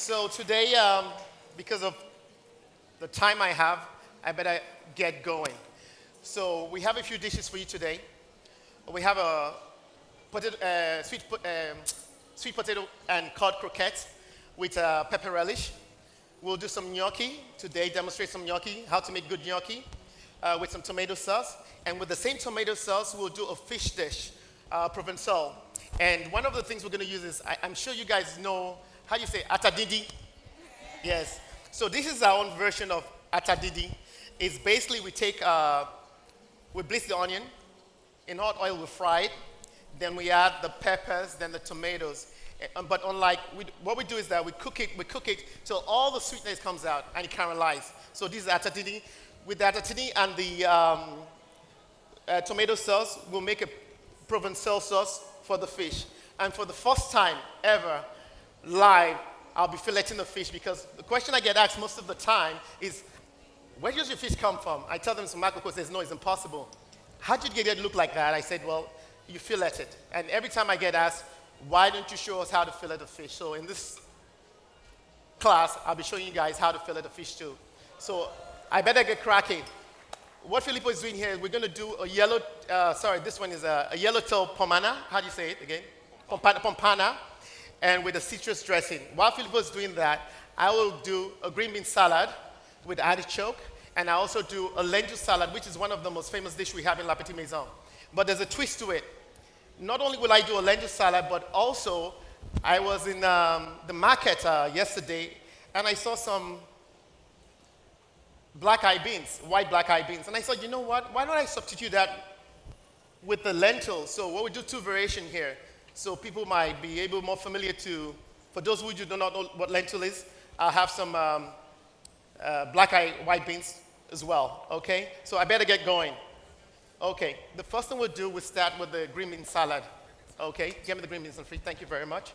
So today, because of the time I have, I better get going. So we have a few dishes for you today. We have a sweet potato and cod croquette with pepper relish. We'll do some gnocchi today, demonstrate some gnocchi, how to make good gnocchi with some tomato sauce. And with the same tomato sauce, we'll do a fish dish, Provençal. And one of the things we're going to use is, I'm sure you guys know, how do you say, atadidi? Yes. So this is our own version of atadidi. It's basically we bliss the onion. In hot oil, we fry it. Then we add the peppers, then the tomatoes. But what we do is that we cook it till all the sweetness comes out and it caramelizes. So this is atadidi. With the atadidi and the tomato sauce, we'll make a Provençal sauce for the fish. And for the first time ever, live, I'll be filleting the fish because the question I get asked most of the time is, where does your fish come from? I tell them some Marco says, no, it's impossible. How did you get it to look like that? I said, well, you fillet it. And every time I get asked, why don't you show us how to fillet the fish? So in this class, I'll be showing you guys how to fillet the fish too. So I better get cracking. What Filippo is doing here is we're going to do this one is a yellowtail pomana. How do you say it again? Pompana. And with a citrus dressing. While Filippo is doing that, I will do a green bean salad with artichoke. And I also do a lentil salad, which is one of the most famous dishes we have in La Petite Maison. But there's a twist to it. Not only will I do a lentil salad, but also I was in the market yesterday, and I saw some white black eyed beans. And I thought, you know what? Why don't I substitute that with the lentil? So what we do, two variations here. So people might be more familiar to, for those who do not know what lentil is, I'll have some black eyed white beans as well, okay? So I better get going. Okay, the first thing we'll do, we'll start with the green bean salad. Okay, give me the green beans and free. Thank you very much.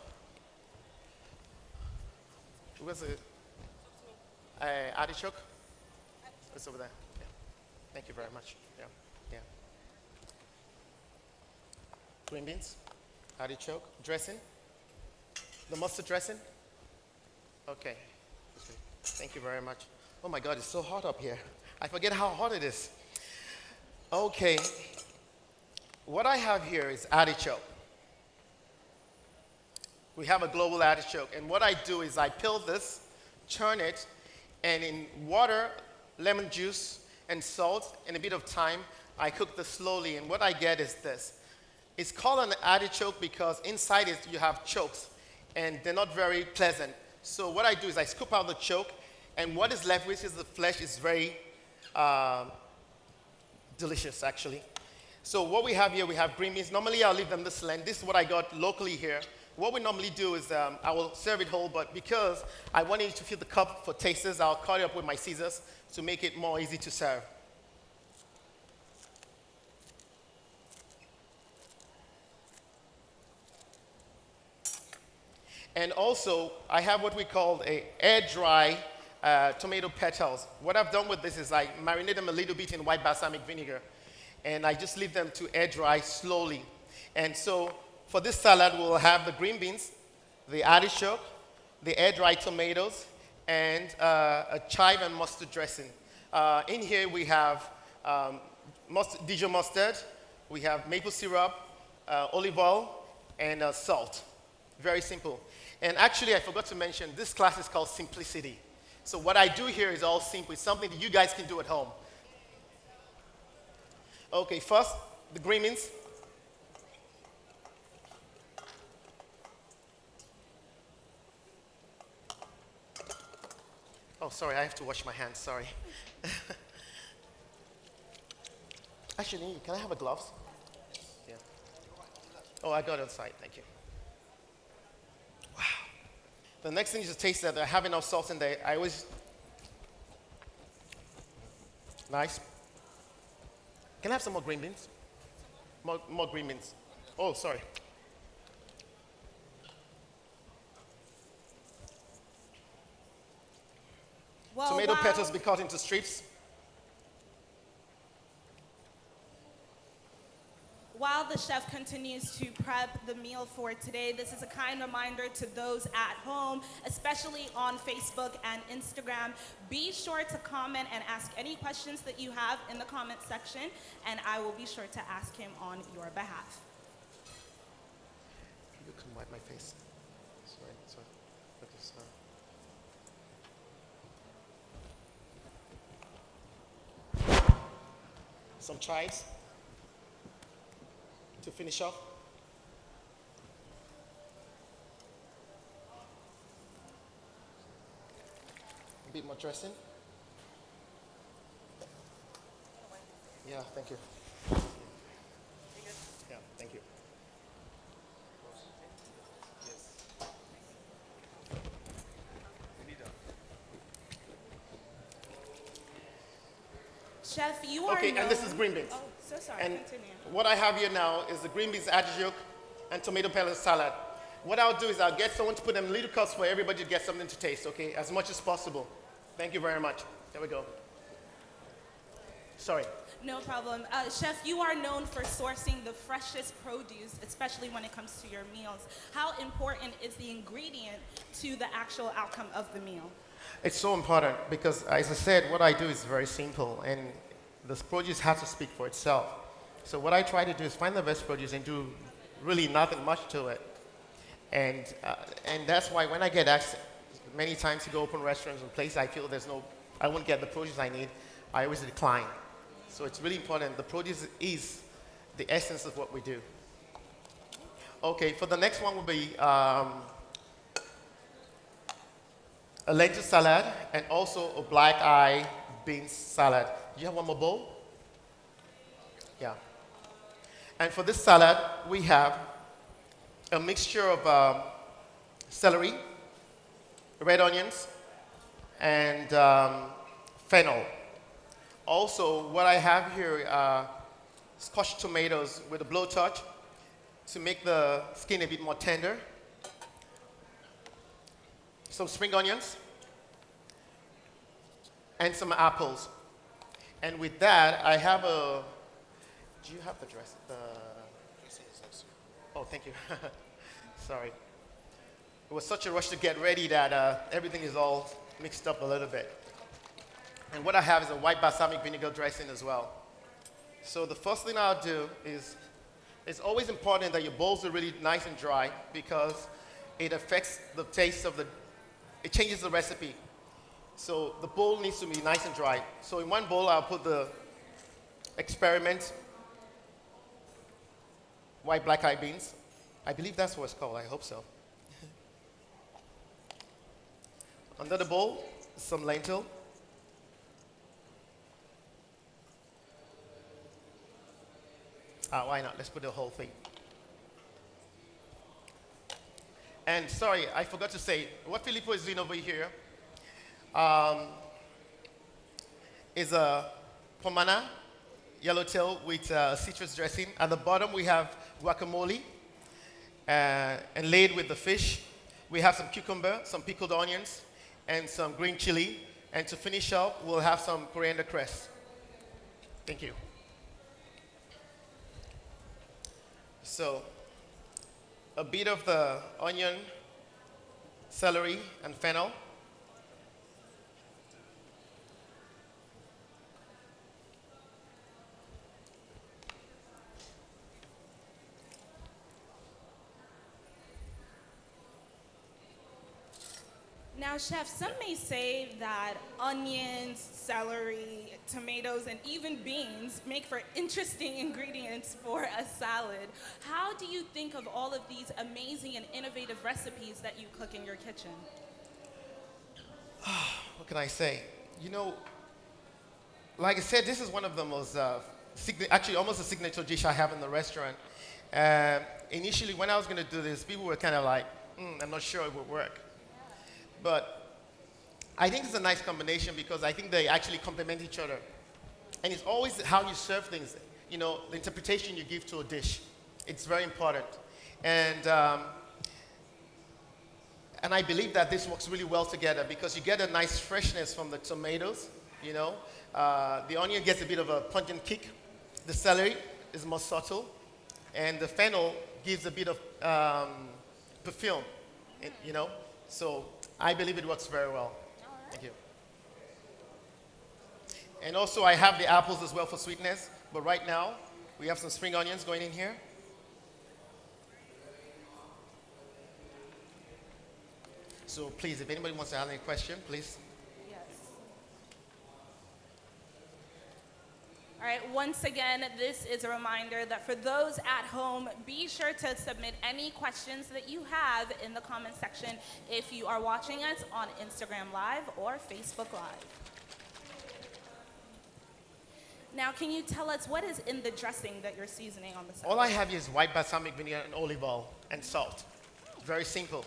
Where's the artichoke? It's over there. Yeah. Thank you very much. Yeah. Green beans, artichoke, dressing, the mustard dressing. Okay. Thank you very much. Oh my God, it's so hot up here. I forget how hot it is. Okay. What I have here is artichoke. We have a global artichoke. And what I do is I peel this, churn it, and in water, lemon juice, and salt, and a bit of thyme, I cook this slowly. And what I get is this. It's called an artichoke because inside it you have chokes, and they're not very pleasant. So what I do is I scoop out the choke, and what is left, which is the flesh, is very delicious, actually. So what we have here, we have green beans. Normally, I'll leave them this length. This is what I got locally here. What we normally do is I will serve it whole, but because I wanted to fill the cup for tasters, I'll cut it up with my scissors to make it more easy to serve. And also, I have what we call a air-dry tomato petals. What I've done with this is I marinate them a little bit in white balsamic vinegar, and I just leave them to air dry slowly. And so for this salad, we'll have the green beans, the artichoke, the air-dried tomatoes, and a chive and mustard dressing. In here we have Dijon mustard, we have maple syrup, olive oil, and salt. Very simple. And actually, I forgot to mention, this class is called Simplicity. So what I do here is all simple. It's something that you guys can do at home. Okay, first, the green beans. Oh, sorry, I have to wash my hands, sorry. Actually, can I have a gloves? Yeah. Oh, I got it outside, thank you. Wow. The next thing is to taste that I have enough salt in there. I always, nice. Can I have some more green beans? More green beans. Oh, sorry. Well, Tomato petals be cut into strips. While while the chef continues to prep the meal for today, this is a kind reminder to those at home, especially on Facebook and Instagram. Be sure to comment and ask any questions that you have in the comment section, and I will be sure to ask him on your behalf. You can wipe my face. Sorry. Look at this. Some chives to finish off. A bit more dressing. Yeah, thank you. Yeah, thank you. Chef, you are Okay, known... and this is green beans. Oh, so sorry, And continue. what I have here now is the green beans artichoke and tomato pellet salad. What I'll do is I'll get someone to put them in little cups for everybody to get something to taste, okay? As much as possible. Thank you very much. There we go. Sorry. No problem. Chef, you are known for sourcing the freshest produce, especially when it comes to your meals. How important is the ingredient to the actual outcome of the meal? It's so important because, as I said, what I do is very simple, and this produce has to speak for itself. So what I try to do is find the best produce and do really nothing much to it. And that's why when I get asked many times to go open restaurants and places I feel I won't get the produce I need, I always decline. So it's really important. The produce is the essence of what we do. Okay, for the next one will be a lentil salad and also a black eye beans salad. Do you have one more bowl? Yeah. And for this salad, we have a mixture of celery, red onions, and fennel. Also, what I have here are scotch tomatoes with a blowtorch to make the skin a bit more tender. Some spring onions, and some apples. And with that, I have a... Do you have the dress? Oh, thank you. Sorry. It was such a rush to get ready that everything is all mixed up a little bit. And what I have is a white balsamic vinegar dressing as well. So the first thing I'll do is, it's always important that your bowls are really nice and dry because it affects the taste of it changes the recipe. So the bowl needs to be nice and dry. So in one bowl, I'll put the experiment white black eye beans. I believe that's what it's called. I hope so. Under the bowl, some lentil. Why not? Let's put the whole thing. And sorry, I forgot to say, what Filippo is doing over here is a pomana, yellowtail with citrus dressing. At the bottom, we have guacamole and laid with the fish. We have some cucumber, some pickled onions, and some green chili. And to finish up, we'll have some coriander cress. Thank you. So, a bit of the onion, celery, and fennel. Now, Chef, some may say that onions, celery, tomatoes, and even beans make for interesting ingredients for a salad. How do you think of all of these amazing and innovative recipes that you cook in your kitchen? What can I say? You know, like I said, this is one of the most, actually almost a signature dish I have in the restaurant. Initially, when I was going to do this, people were kind of like, I'm not sure it would work. But I think it's a nice combination because I think they actually complement each other. And it's always how you serve things, you know, the interpretation you give to a dish. It's very important. And I believe that this works really well together because you get a nice freshness from the tomatoes, you know. The onion gets a bit of a pungent kick. The celery is more subtle. and the fennel gives a bit of perfume, you know. So I believe it works very well. Thank you. And also I have the apples as well for sweetness, but right now we have some spring onions going in here. So please, if anybody wants to ask any question, please. Yes. All right, once again, this is a reminder that for those at home, be sure to submit any questions that you have in the comment section if you are watching us on Instagram Live or Facebook Live. Now, can you tell us what is in the dressing that you're seasoning on the salad? All I have here is white balsamic vinegar and olive oil and salt. Very simple.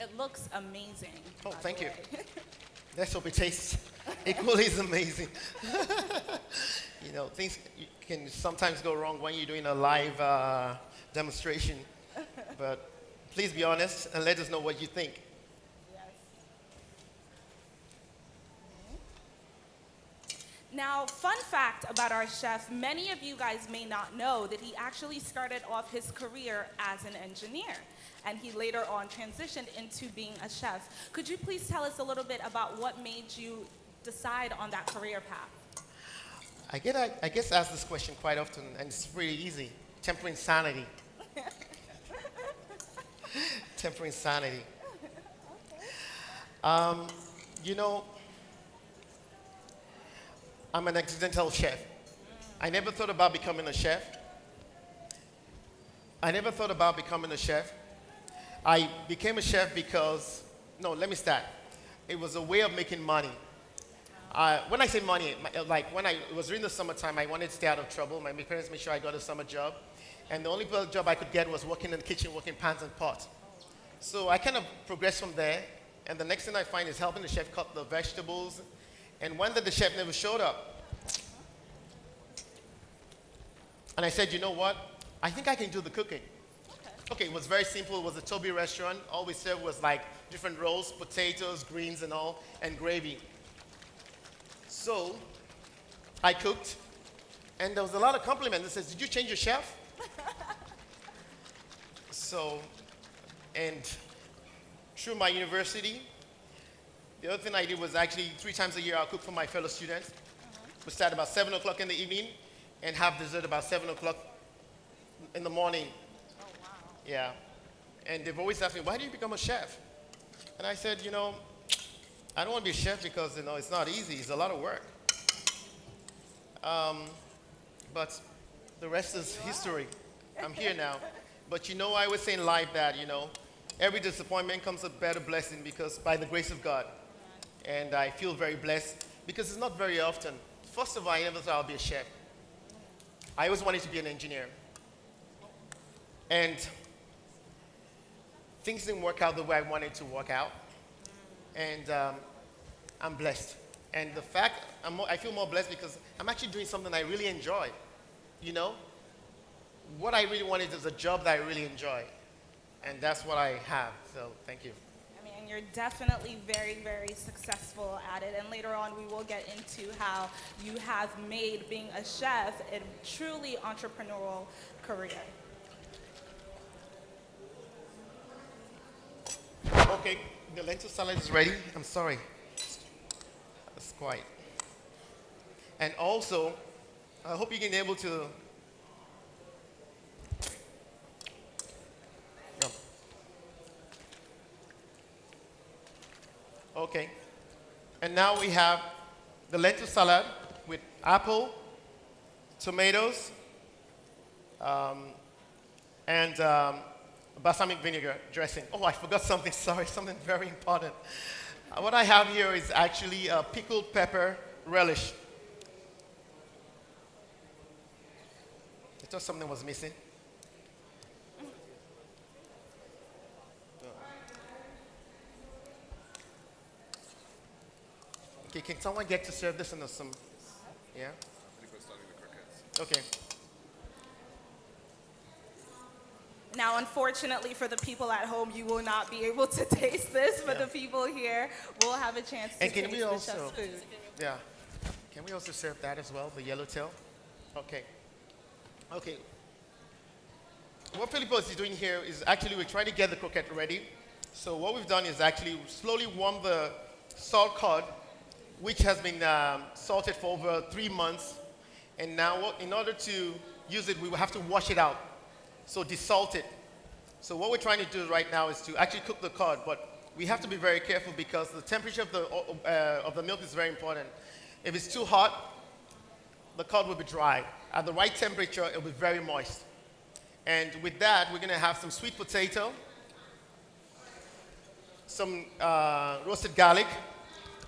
It looks amazing. Oh, by thank the you. way. Let's hope it tastes equally as amazing. You know, things can sometimes go wrong when you're doing a live demonstration. But please be honest and let us know what you think. Yes. Now, fun fact about our chef, many of you guys may not know that he actually started off his career as an engineer, and he later on transitioned into being a chef. Could you please tell us a little bit about what made you decide on that career path? I guess I ask this question quite often, and it's pretty easy. Tempering sanity. Tempering sanity. You know, I'm an accidental chef. I never thought about becoming a chef. I became a chef because, no, let me start. It was a way of making money. When I say money, like when it was during the summertime, I wanted to stay out of trouble. My parents made sure I got a summer job. And the only job I could get was working in the kitchen, working pans and pots. So I kind of progressed from there. And the next thing I find is helping the chef cut the vegetables. And one day the chef never showed up. And I said, you know what? I think I can do the cooking. Okay, it was very simple. It was a Toby restaurant. All we served was like different rolls, potatoes, greens and all, and gravy. So I cooked, and there was a lot of compliments. They said, did you change your chef? So, and through my university, the other thing I did was actually 3 times a year I'll cook for my fellow students. We start about 7 o'clock in the evening and have dessert about 7 o'clock in the morning. Oh, wow. Yeah. And they've always asked me, why do you become a chef? And I said, you know, I don't want to be a chef because, you know, it's not easy. It's a lot of work. But the rest is history. I'm here now. But you know, I always say in life that, you know, every disappointment comes a better blessing because by the grace of God. And I feel very blessed because it's not very often. First of all, I never thought I'll be a chef. I always wanted to be an engineer. And things didn't work out the way I wanted to work out. And I'm blessed. And the fact, I feel more blessed because I'm actually doing something I really enjoy. You know? What I really wanted is a job that I really enjoy. And that's what I have. So thank you. I mean, you're definitely very, very successful at it. And later on, we will get into how you have made being a chef a truly entrepreneurial career. Okay, the lentil salad is ready. I'm sorry. That's quiet. And also, I hope you can be able to. No. Okay. And now we have the lentil salad with apple, tomatoes, and balsamic vinegar dressing. Oh, I forgot something. Sorry, something very important. What I have here is actually a pickled pepper relish. I thought something was missing. Okay, can someone get to serve this in some? Yeah? Okay. Now, unfortunately for the people at home, you will not be able to taste this, but Yeah. the people here will have a chance to And can taste we the also, chef's food. yeah, Can we also serve that as well, the yellowtail? Okay. Okay. What Filippo is doing here is actually we're trying to get the croquette ready. So what we've done is actually slowly warm the salt cod, which has been salted for over 3 months. And now in order to use it, we will have to wash it out. So desalt it. So what we're trying to do right now is to actually cook the cod, but we have to be very careful because the temperature of the milk is very important. If it's too hot, the cod will be dry. At the right temperature, it will be very moist. And with that, we're going to have some sweet potato, some roasted garlic,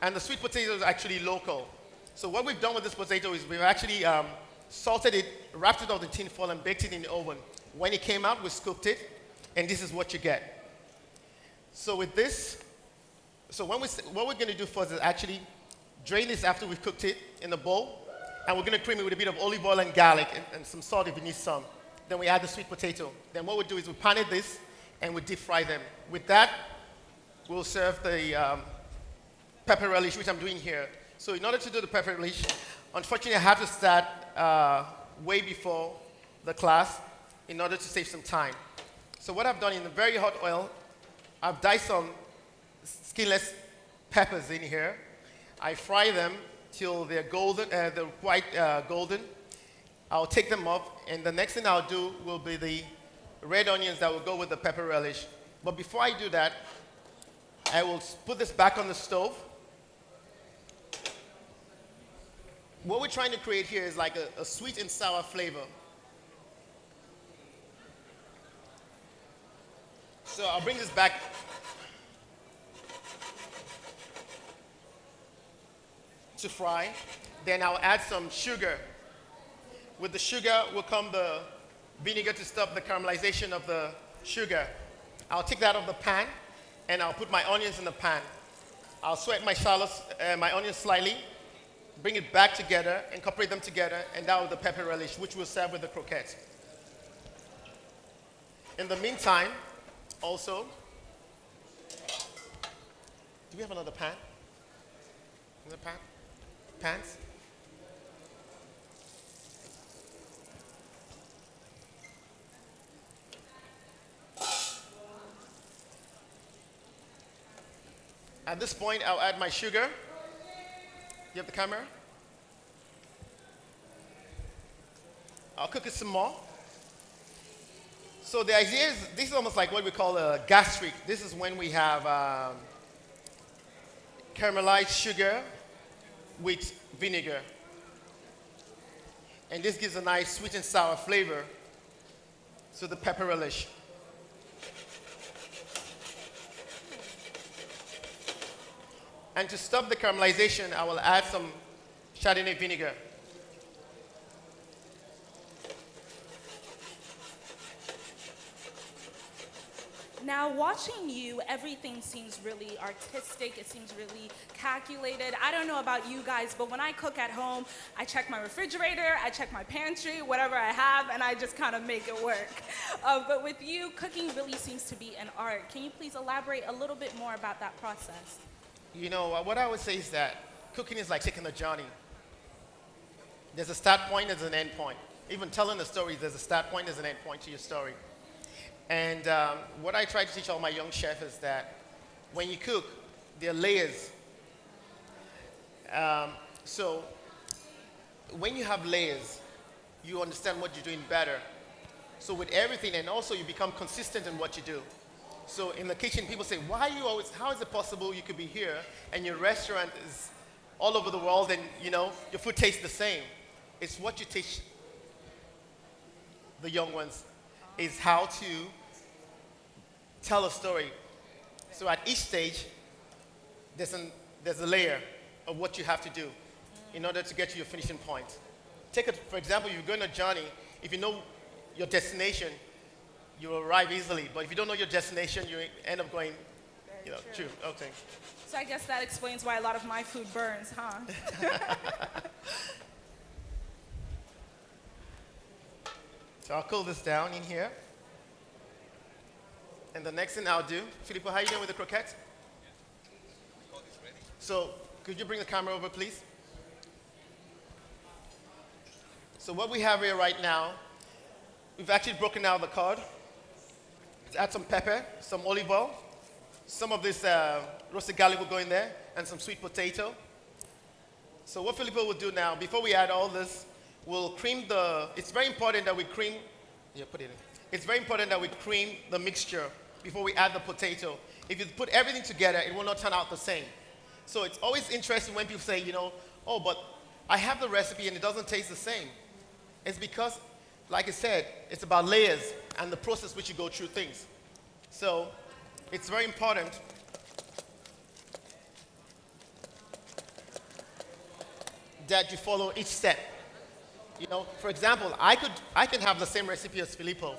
and the sweet potato is actually local. So what we've done with this potato is we've actually salted it, wrapped it up in tin foil, and baked it in the oven. When it came out, we scooped it, and this is what you get. So with this, what we're going to do first is actually drain this after we've cooked it in a bowl, and we're going to cream it with a bit of olive oil and garlic and some salt if you need some. Then we add the sweet potato. Then what we'll do is we pan it this, and we deep fry them. With that, we'll serve the pepper relish, which I'm doing here. So in order to do the pepper relish, unfortunately, I had to start way before the class in order to save some time. So what I've done in the very hot oil, I've diced some skinless peppers in here. I fry them till they're golden, they're quite golden. I'll take them off, and the next thing I'll do will be the red onions that will go with the pepper relish. But before I do that, I will put this back on the stove. What we're trying to create here is like a sweet and sour flavor. So I'll bring this back. To fry. Then I'll add some sugar. With the sugar will come the vinegar to stop the caramelization of the sugar. I'll take that off the pan, and I'll put my onions in the pan. I'll sweat my shallots, my onions slightly, bring it back together, incorporate them together, and that with the pepper relish, which we'll serve with the croquette. In the meantime, also, do we have another pan? Another pan? Pans? At this point, I'll add my sugar. You have the camera? I'll cook it some more. So the idea is, this is almost like what we call a gastric. This is when we have caramelized sugar with vinegar. And this gives a nice sweet and sour flavor to the pepper relish. And to stop the caramelization, I will add some Chardonnay vinegar. Now, watching you, everything seems really artistic. It seems really calculated. I don't know about you guys, but when I cook at home, I check my refrigerator, I check my pantry, whatever I have, and I just kind of make it work. But with you, cooking really seems to be an art. Can you please elaborate a little bit more about that process? You know, what I would say is that cooking is like taking a journey. There's a start point, there's an end point. Even telling a story, there's a start point, there's an end point to your story. And what I try to teach all my young chefs is that when you cook, there are layers. So when you have layers, you understand what you're doing better. So with everything, and also you become consistent in what you do. So in the kitchen, people say, why are you always, how is it possible you could be here and your restaurant is all over the world and, you know, your food tastes the same? It's what you teach the young ones, is how to tell a story. So at each stage, there's a layer of what you have to do in order to get to your finishing point. Take it, for example, if you're going to a journey, if you know your destination, you will arrive easily. But if you don't know your destination, you end up going, you know, true. Okay. So I guess that explains why a lot of my food burns, huh? So I'll cool this down in here. And the next thing I'll do, Filippo, how are you doing with the croquettes? So could you bring the camera over, please? So what we have here right now, we've actually broken out the card. Let's add some pepper, some olive oil. Some of this roasted garlic will go in there, and some sweet potato. So what Filippo will do now, before we add all this, we'll cream it's very important that we cream, put it in. It's very important that we cream the mixture before we add the potato. If you put everything together, it will not turn out the same. So it's always interesting when people say, oh, but I have the recipe and it doesn't taste the same. It's because, like I said, it's about layers and the process which you go through things. So it's very important that you follow each step. For example, I can have the same recipe as Filippo,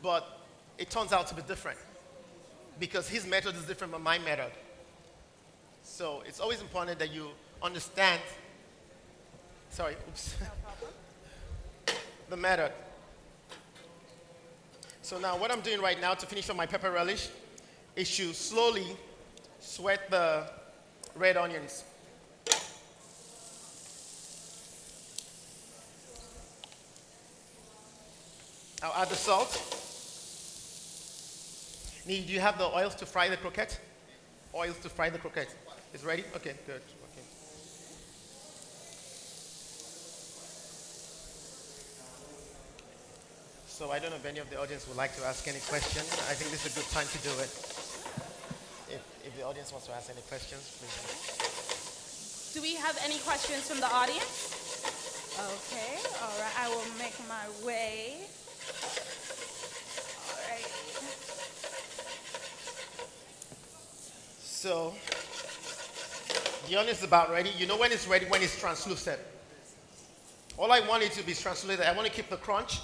but it turns out to be different because his method is different from my method. So it's always important that you understand, the method. So now what I'm doing right now to finish on my pepper relish is to slowly sweat the red onions. I'll add the salt. Do you have the oils to fry the croquette? Oils to fry the croquette. It's ready? Okay, good. Okay. So I don't know if any of the audience would like to ask any questions. I think this is a good time to do it. If the audience wants to ask any questions, please. Do we have any questions from the audience? Okay, all right, I will make my way. All right. So, the onion is about ready. You know when it's ready, when it's translucent. All I want it to be translucent. I want to keep the crunch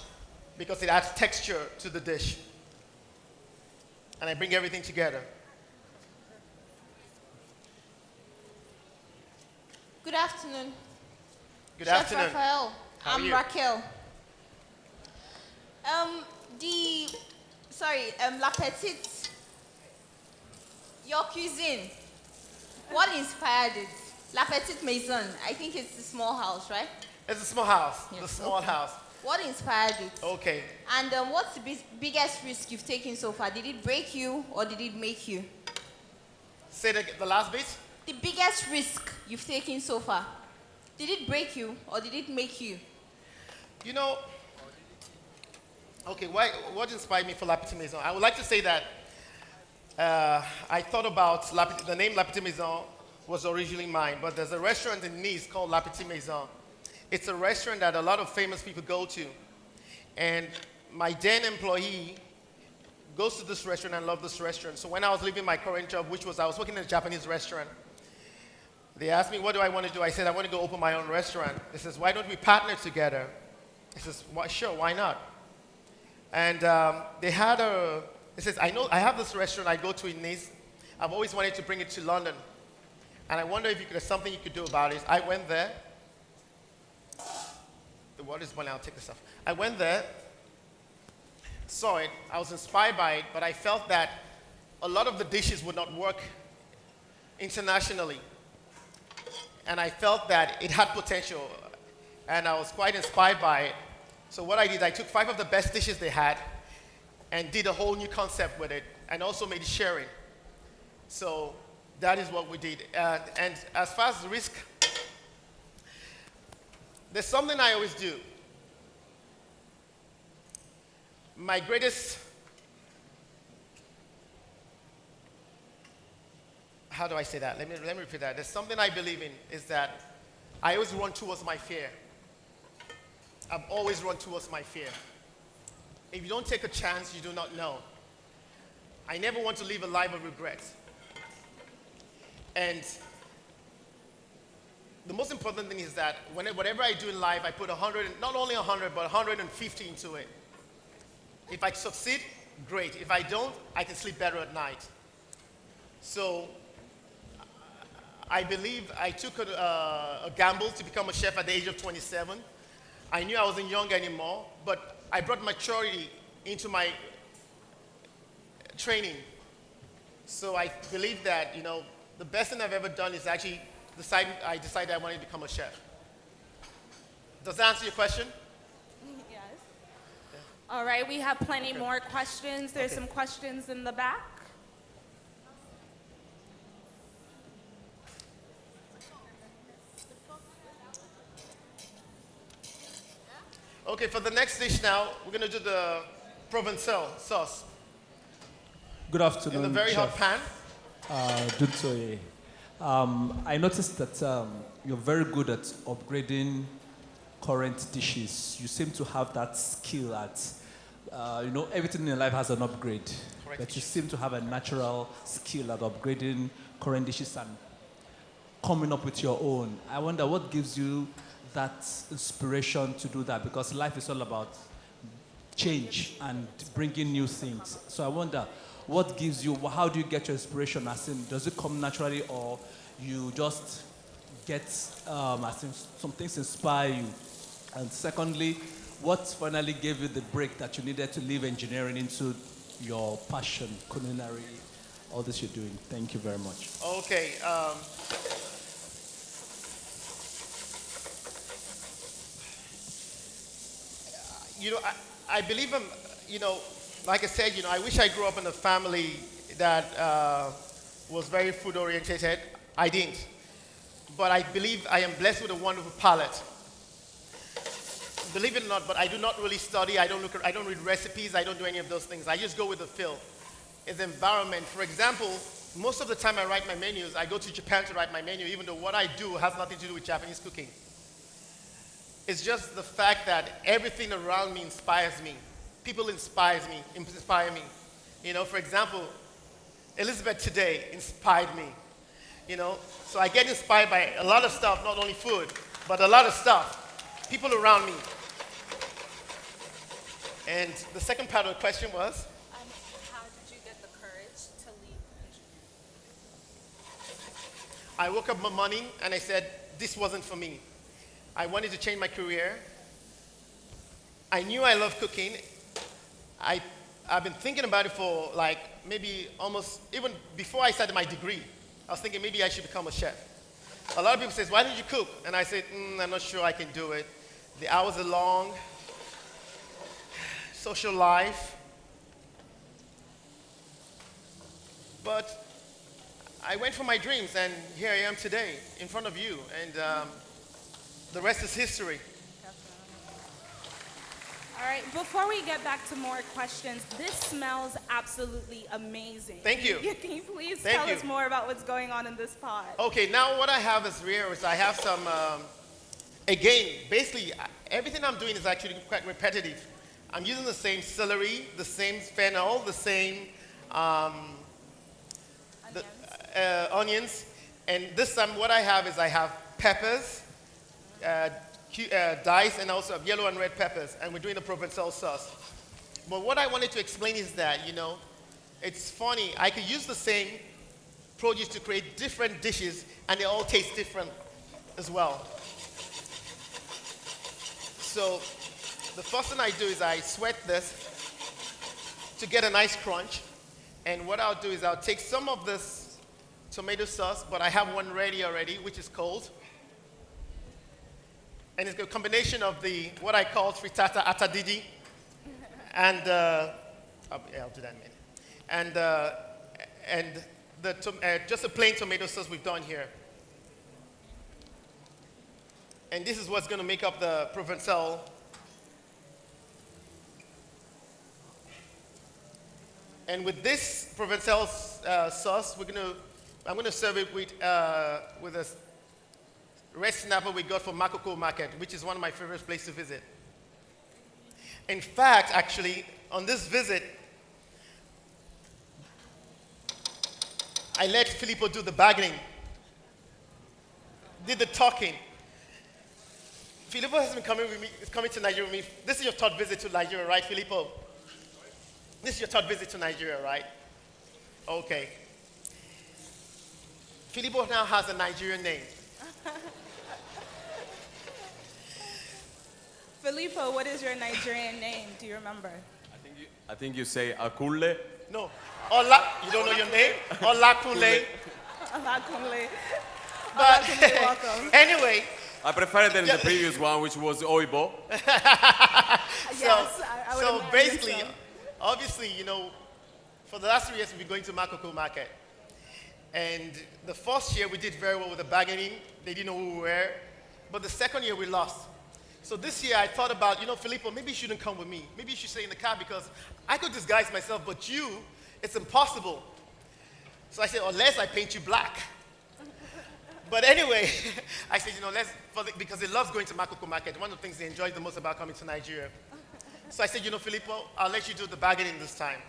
because it adds texture to the dish. And I bring everything together. Good afternoon. Good Chef afternoon. Raphael. How are I'm you? Raquel. La Petite, your cuisine, what inspired it? La Petite Maison, I think it's the small house, right? It's a small house, Yes, the small okay. house. What inspired it? Okay. And what's the biggest risk you've taken so far? Did it break you or did it make you? Say the last bit. The biggest risk you've taken so far, did it break you or did it make you? What inspired me for La Petite Maison? I would like to say that I thought about the name La Petite Maison was originally mine, but there's a restaurant in Nice called La Petite Maison. It's a restaurant that a lot of famous people go to. And my then employee goes to this restaurant and loves this restaurant. So when I was leaving my current job, I was working in a Japanese restaurant, they asked me, what do I want to do? I said, I want to go open my own restaurant. They says, why don't we partner together? I says, sure, why not? And they says, I know I have this restaurant I go to in Nice. I've always wanted to bring it to London. And I wonder if there's something you could do about it. I went there. The water is boiling, I'll take this off. I went there, saw it, I was inspired by it, but I felt that a lot of the dishes would not work internationally. And I felt that it had potential, and I was quite inspired by it. So what I did, I took 5 of the best dishes they had and did a whole new concept with it, and also made it sharing. So that is what we did. And as far as the risk, there's something I always do. My greatest, how do I say that? Let me repeat that. There's something I believe in, is that I always run towards my fear. I've always run towards my fear. If you don't take a chance, you do not know. I never want to live a life of regret. And the most important thing is that whatever I do in life, I put 100, not only 100, but 150 into it. If I succeed, great. If I don't, I can sleep better at night. So I believe I took a gamble to become a chef at the age of 27. I knew I wasn't young anymore, but I brought maturity into my training. So I believe that, the best thing I've ever done is actually I decided I wanted to become a chef. Does that answer your question? Yes. All right, we have plenty more questions. There's some questions in the back. Okay, for the next dish now, we're going to do the Provençal sauce Good afternoon, in a very hot Chef pan. Duntoye. I noticed that you're very good at upgrading current dishes. You seem to have that skill at, everything in life has an upgrade. Correct. But you seem to have a natural skill at upgrading current dishes and coming up with your own. I wonder what gives you that inspiration to do that, because life is all about change and bringing new things. So I wonder, what gives you, how do you get your inspiration? As in, does it come naturally, or you just get, as in, some things inspire you? And secondly, what finally gave you the break that you needed to leave engineering into your passion, culinary, all this you're doing? Thank you very much. Okay. I believe like I said, I wish I grew up in a family that was very food orientated. I didn't. But I believe I am blessed with a wonderful palate. Believe it or not, but I do not really study. I don't read recipes. I don't do any of those things. I just go with the feel. It's the environment. For example, most of the time I write my menus, I go to Japan to write my menu, even though what I do has nothing to do with Japanese cooking. It's just the fact that everything around me inspires me. People inspire me. For example, Elizabeth today inspired me. So I get inspired by a lot of stuff, not only food, but a lot of stuff. People around me. And the second part of the question was? How did you get the courage to leave engineering? I woke up one morning and I said, this wasn't for me. I wanted to change my career. I knew I loved cooking. I've been thinking about it for maybe almost, even before I started my degree. I was thinking maybe I should become a chef. A lot of people say, why don't you cook? And I said, I'm not sure I can do it. The hours are long. Social life. But I went for my dreams, and here I am today in front of you. And the rest is history. All right, before we get back to more questions, this smells absolutely amazing. Thank you. Can you please Thank tell you. us more about what's going on in this pot? Okay, now what I have is I have some, again, basically everything I'm doing is actually quite repetitive. I'm using the same celery, the same fennel, the same onions. And this time what I have is I have peppers, diced, and also yellow and red peppers, and we're doing the Provençal sauce. But what I wanted to explain is that, it's funny. I could use the same produce to create different dishes, and they all taste different as well. So the first thing I do is I sweat this to get a nice crunch. And what I'll do is I'll take some of this tomato sauce, but I have one ready already, which is cold. And it's a combination of what I call frittata atadidi, and I'll do that in a minute. And just a plain tomato sauce we've done here. And this is what's going to make up the Provençal. And with this Provençal sauce, I'm going to serve it with a red snapper we got from Makoko Market, which is one of my favorite places to visit. In fact, actually, on this visit, I let Filippo do the bargaining, did the talking. Filippo has been coming with me, is coming to Nigeria with me. This is your third visit to Nigeria, right, Filippo? This is your third visit to Nigeria, right? Okay. Filippo now has a Nigerian name. Filippo, what is your Nigerian name? Do you remember? I think you say Akule. No. Ola, you don't know your name? Olakunle. Alakunle. But Alakunle, welcome. anyway, I prefer than Yeah. the previous one, which was oibo. Yes, I would So imagine basically, so. obviously, for the last 3 years, we've been going to Makoko Market. And the first year, we did very well with the bargaining. They didn't know who we were. But the second year, we lost. So this year, I thought about, Filippo, maybe you shouldn't come with me. Maybe you should stay in the car because I could disguise myself, but you, it's impossible. So I said, unless I paint you black. But anyway, I said, because he loves going to Makoko Market. One of the things he enjoys the most about coming to Nigeria. So I said, Filippo, I'll let you do the bargaining this time.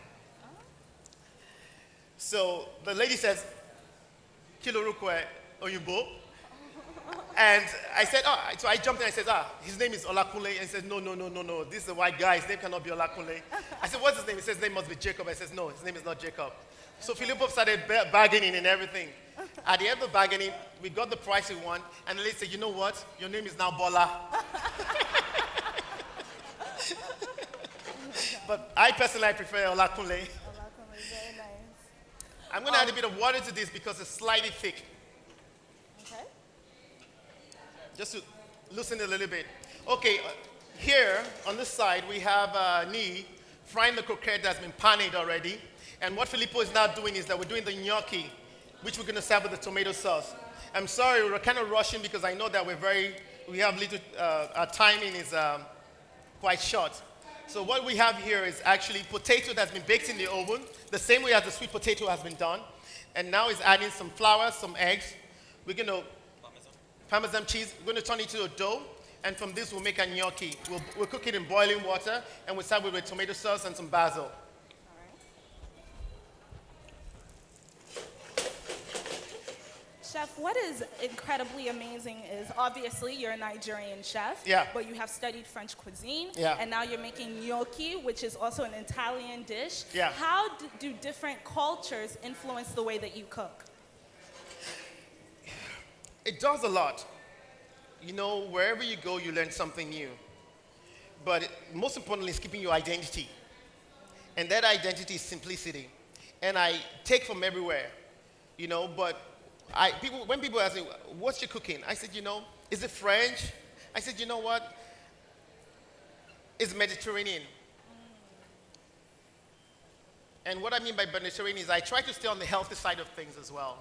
So the lady says, Kilo Rukwe Oyubo. And I said, so I jumped in and I said, his name is Olakunle. And he said, no, this is a white guy. His name cannot be Olakunle. I said, what's his name? He says, his name must be Jacob. I said, no, his name is not Jacob. So Filippo started bargaining and everything. At the end of the bargaining, we got the price we want. And the lady said, you know what? Your name is now Bola. But I personally prefer Olakunle. Very nice. I'm going to add a bit of water to this because it's slightly thick. Okay. Just to loosen it a little bit. Okay, here on this side, we have Nee frying the croquette that's been paned already. And what Filippo is now doing is that we're doing the gnocchi, which we're going to serve with the tomato sauce. I'm sorry, we're kind of rushing because I know that we have little, our timing is quite short. So what we have here is actually potato that's been baked in the oven, the same way as the sweet potato has been done. And now is adding some flour, some eggs. We're going to Parmesan cheese. We're going to turn it into a dough, and from this we'll make a gnocchi. We'll cook it in boiling water, and we'll serve it with tomato sauce and some basil. Chef, what is incredibly amazing is obviously you're a Nigerian chef, Yeah. but you have studied French cuisine, Yeah. and now you're making gnocchi, which is also an Italian dish. Yeah. How do different cultures influence the way that you cook? It does a lot. Wherever you go, you learn something new. But most importantly, it's keeping your identity. And that identity is simplicity. And I take from everywhere, but when people ask me, what's your cooking? I said, is it French? I said, you know what? It's Mediterranean. And what I mean by Mediterranean is I try to stay on the healthy side of things as well.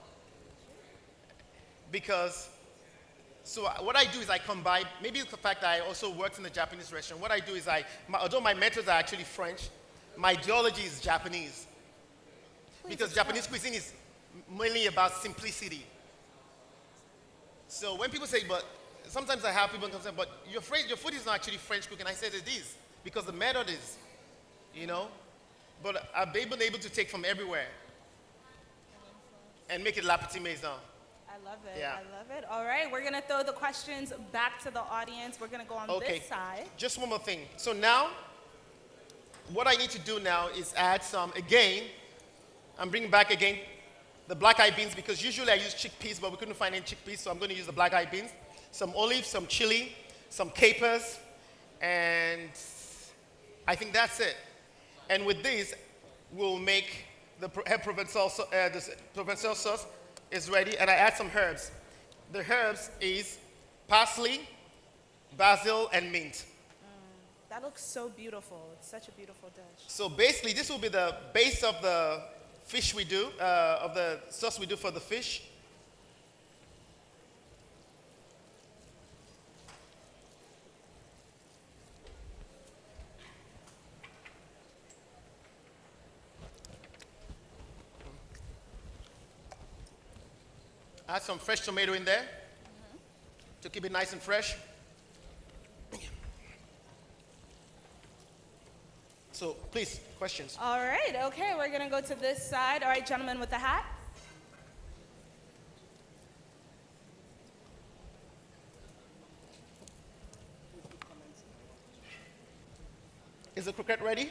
So what I do is I combine, maybe it's the fact that I also worked in a Japanese restaurant. What I do is although my methods are actually French, my ideology is Japanese. Because Japanese cuisine is mainly about simplicity. So when people say, but sometimes I have people come say, but your food is not actually French cooking. I said it is, because the method is, But I've been able to take from everywhere and make it la petite maison. I love it. Yeah. I love it. All right, we're going to throw the questions back to the audience. We're going to go on this side. Just one more thing. So now, what I need to do now is add I'm bringing back again the black eyed beans because usually I use chickpeas, but we couldn't find any chickpeas, so I'm going to use the black eyed beans. Some olives, some chili, some capers, and I think that's it. And with this, we'll make the Provençal sauce is ready, and I add some herbs. The herbs is parsley, basil, and mint. That looks so beautiful. It's such a beautiful dish. So basically, this will be the base of the fish we do, of the sauce we do for the fish. Add some fresh tomato in there to keep it nice and fresh. So please, questions. All right, okay, we're gonna go to this side. All right, gentleman with the hat. Is the croquette ready?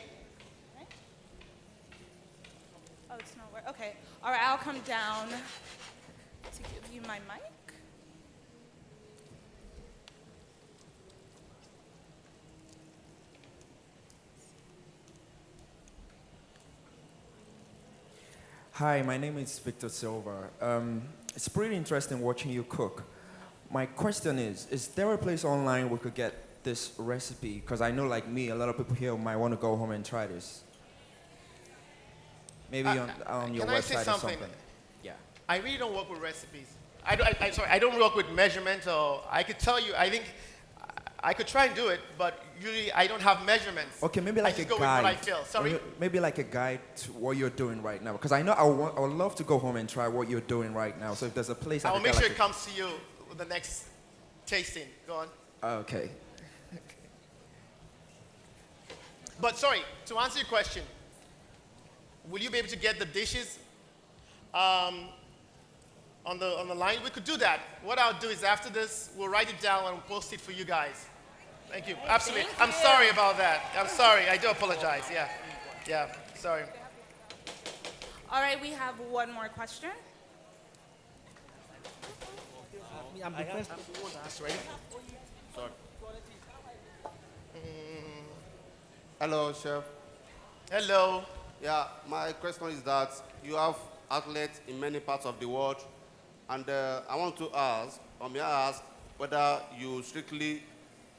Oh, it's not working. Okay, all right, I'll come down to give you my mic. Hi, my name is Victor Silva. It's pretty interesting watching you cook. My question is there a place online we could get this recipe? Because I know, like me, a lot of people here might want to go home and try this. Maybe on your Can I say website or something? something. Yeah. I really don't work with recipes. I don't work with measurements, or I could tell you, I think I could try and do it, but usually I don't have measurements. Okay, maybe like I just a go guide. with what I feel. Sorry? Maybe like a guide to what you're doing right now. Because I know I would love to go home and try what you're doing right now. So if there's a place I will could make get sure like it comes to you with the next tasting. Go on. Okay. But sorry, to answer your question, will you be able to get the dishes on the line? We could do that. What I'll do is after this, we'll write it down and post it for you guys. Thank you. Absolutely. I'm sorry about that. I'm sorry. I do apologize. Yeah. Yeah. Sorry. All right, we have one more question. I'm the first. That's ready. Hello, Chef. Hello. Yeah, my question is that you have outlets in many parts of the world, and I want to ask, or may I ask, whether you strictly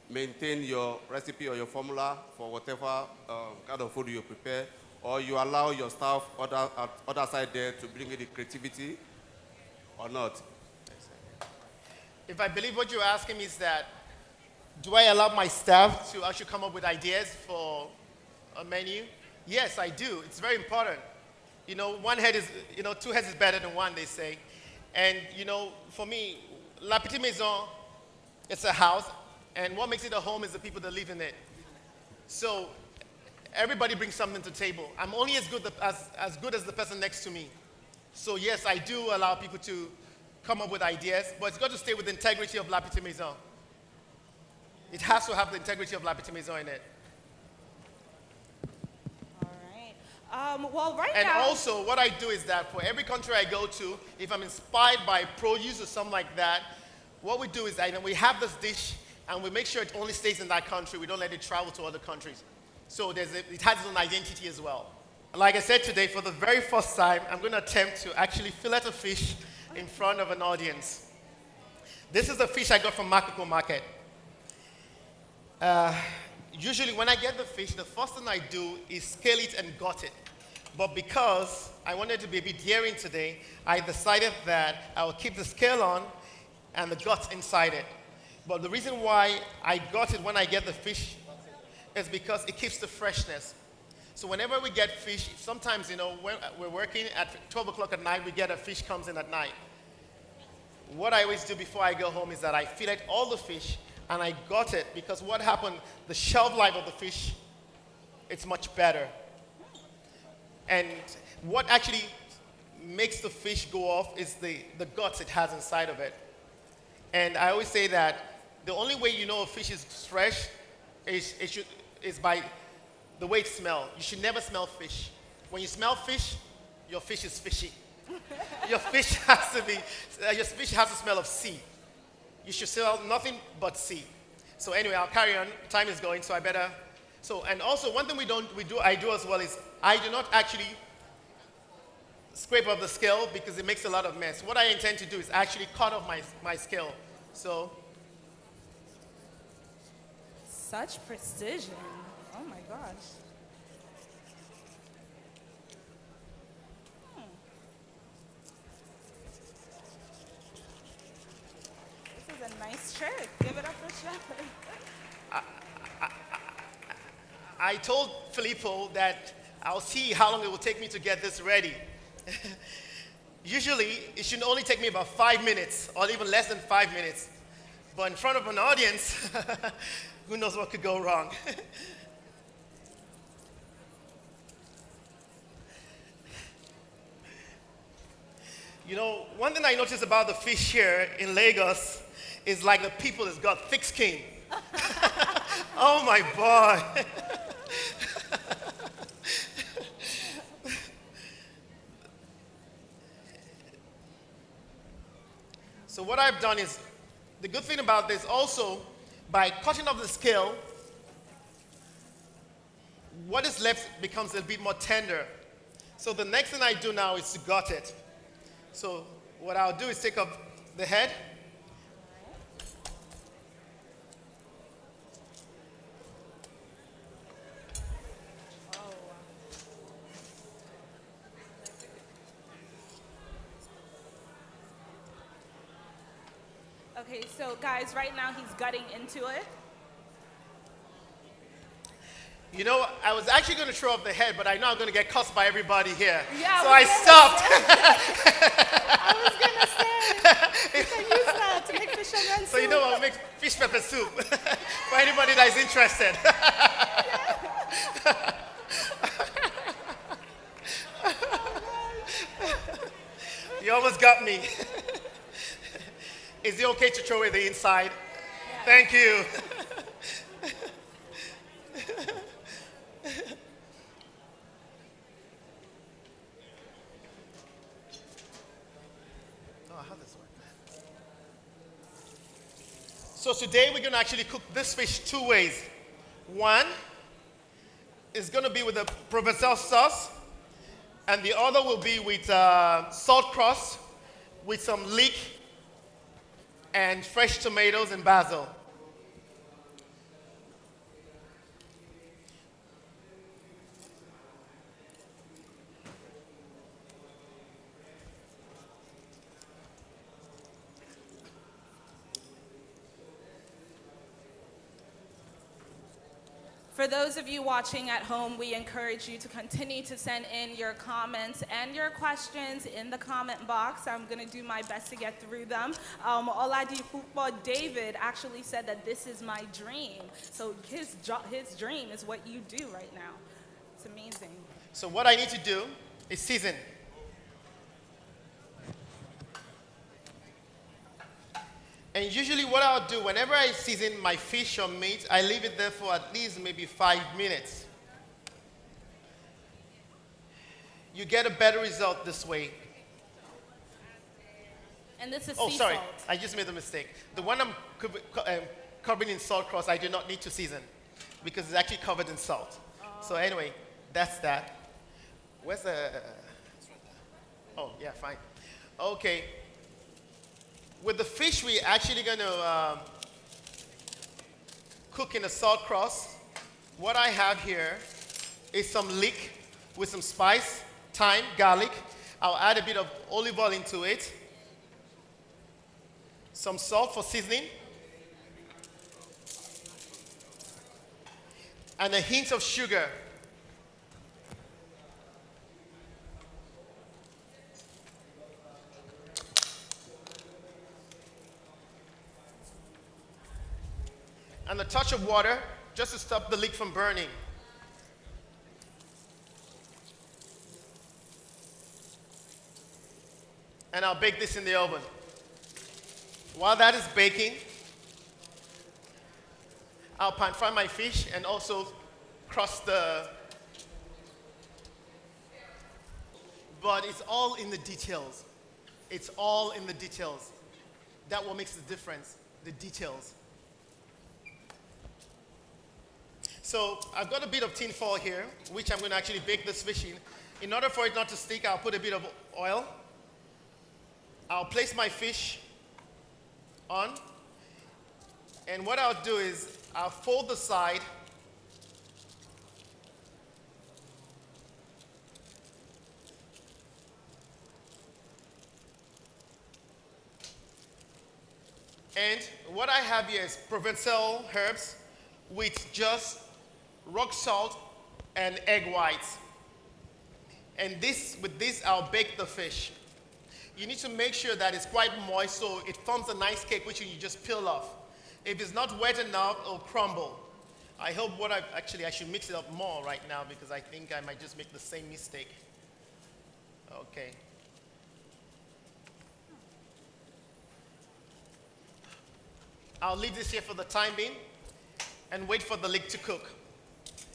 maintain your recipe or your formula for whatever kind of food you prepare, or you allow your staff other side there to bring in the creativity, or not? If I believe what you're asking me is that, do I allow my staff to actually come up with ideas for a menu? Yes, I do. It's very important. You know, two heads is better than one, they say. And, for me, La Petite Maison, it's a house, and what makes it a home is the people that live in it. So everybody brings something to the table. I'm only as good as the person next to me. So yes, I do allow people to come up with ideas, but it's got to stay with the integrity of La Petite Maison. It has to have the integrity of La Petite Maison in it. All right. Well, right And now. also, what I do is that for every country I go to, if I'm inspired by produce or something like that, what we do is we have this dish, and we make sure it only stays in that country. We don't let it travel to other countries. So it has its own identity as well. Like I said today, for the very first time, I'm going to attempt to actually fillet a fish in front of an audience. This is the fish I got from Makoko Market. Usually when I get the fish, the first thing I do is scale it and gut it. But because I wanted to be a bit daring today, I decided that I will keep the scale on and the guts inside it. But the reason why I gut it when I get the fish is because it keeps the freshness. So whenever we get fish, sometimes, when we're working at 12 o'clock at night, we get a fish comes in at night. What I always do before I go home is that I fillet all the fish and I gut it, because what happened, the shelf life of the fish, it's much better. And what actually makes the fish go off is the guts it has inside of it. And I always say that the only way you know a fish is fresh is by the way it smells. You should never smell fish. When you smell fish, your fish is fishy. Your fish has to smell of sea. You should smell nothing but sea. So anyway, I'll carry on. Time is going, so I better. So, and also one thing I do as well is I do not actually scrape off the scale because it makes a lot of mess. What I intend to do is actually cut off my scale. So. Such precision. Oh my gosh. This is a nice trick. Give it up for Shepard. I told Filippo that I'll see how long it will take me to get this ready. Usually, it should only take me about 5 minutes, or even less than 5 minutes. But in front of an audience, who knows what could go wrong? One thing I noticed about the fish here in Lagos is like the people has got thick skin. Oh my boy. So what I've done is, the good thing about this also, by cutting off the scale, what is left becomes a bit more tender. So the next thing I do now is to gut it. So what I'll do is take up the head, Okay, so guys, right now he's gutting into it. You know, I was actually going to throw up the head, but I know I'm going to get cussed by everybody here. Yeah, so I stopped. I was gonna say, you can use that to make fish and So you know what? I'll make fish pepper soup for anybody that is interested. You almost got me. Is it okay to throw away the inside? Yeah. Thank you. So today we're going to actually cook this fish two ways. One is going to be with a Provençal sauce, and the other will be with salt crust with some leek and fresh tomatoes and basil. For those of you watching at home, we encourage you to continue to send in your comments and your questions in the comment box. I'm going to do my best to get through them. Oladipupo David actually said that this is my dream. So his dream is what you do right now. It's amazing. So what I need to do is season. And usually what I'll do, whenever I season my fish or meat, I leave it there for at least maybe 5 minutes. You get a better result this way. And this is Oh, sea sorry, salt. I just made a mistake. The one I'm covering in salt crust, I do not need to season because it's actually covered in salt. So anyway, that's that. Where's the... Oh, yeah, fine. Okay. With the fish, we're actually going to cook in a salt crust. What I have here is some leek with some spice, thyme, garlic. I'll add a bit of olive oil into it. Some salt for seasoning. And a hint of sugar. And a touch of water just to stop the leek from burning. And I'll bake this in the oven. While that is baking, I'll pan fry my fish and also crust the... But it's all in the details. It's all in the details. That what makes the difference, the details. So I've got a bit of tin foil here, which I'm going to actually bake this fish in. In order for it not to stick, I'll put a bit of oil. I'll place my fish on. And what I'll do is I'll fold the side. And what I have here is Provençal herbs with just rock salt and egg whites. And with this, I'll bake the fish. You need to make sure that it's quite moist so it forms a nice cake which you just peel off. If it's not wet enough, it'll crumble. I hope I should mix it up more right now because I think I might just make the same mistake. Okay. I'll leave this here for the time being and wait for the leek to cook.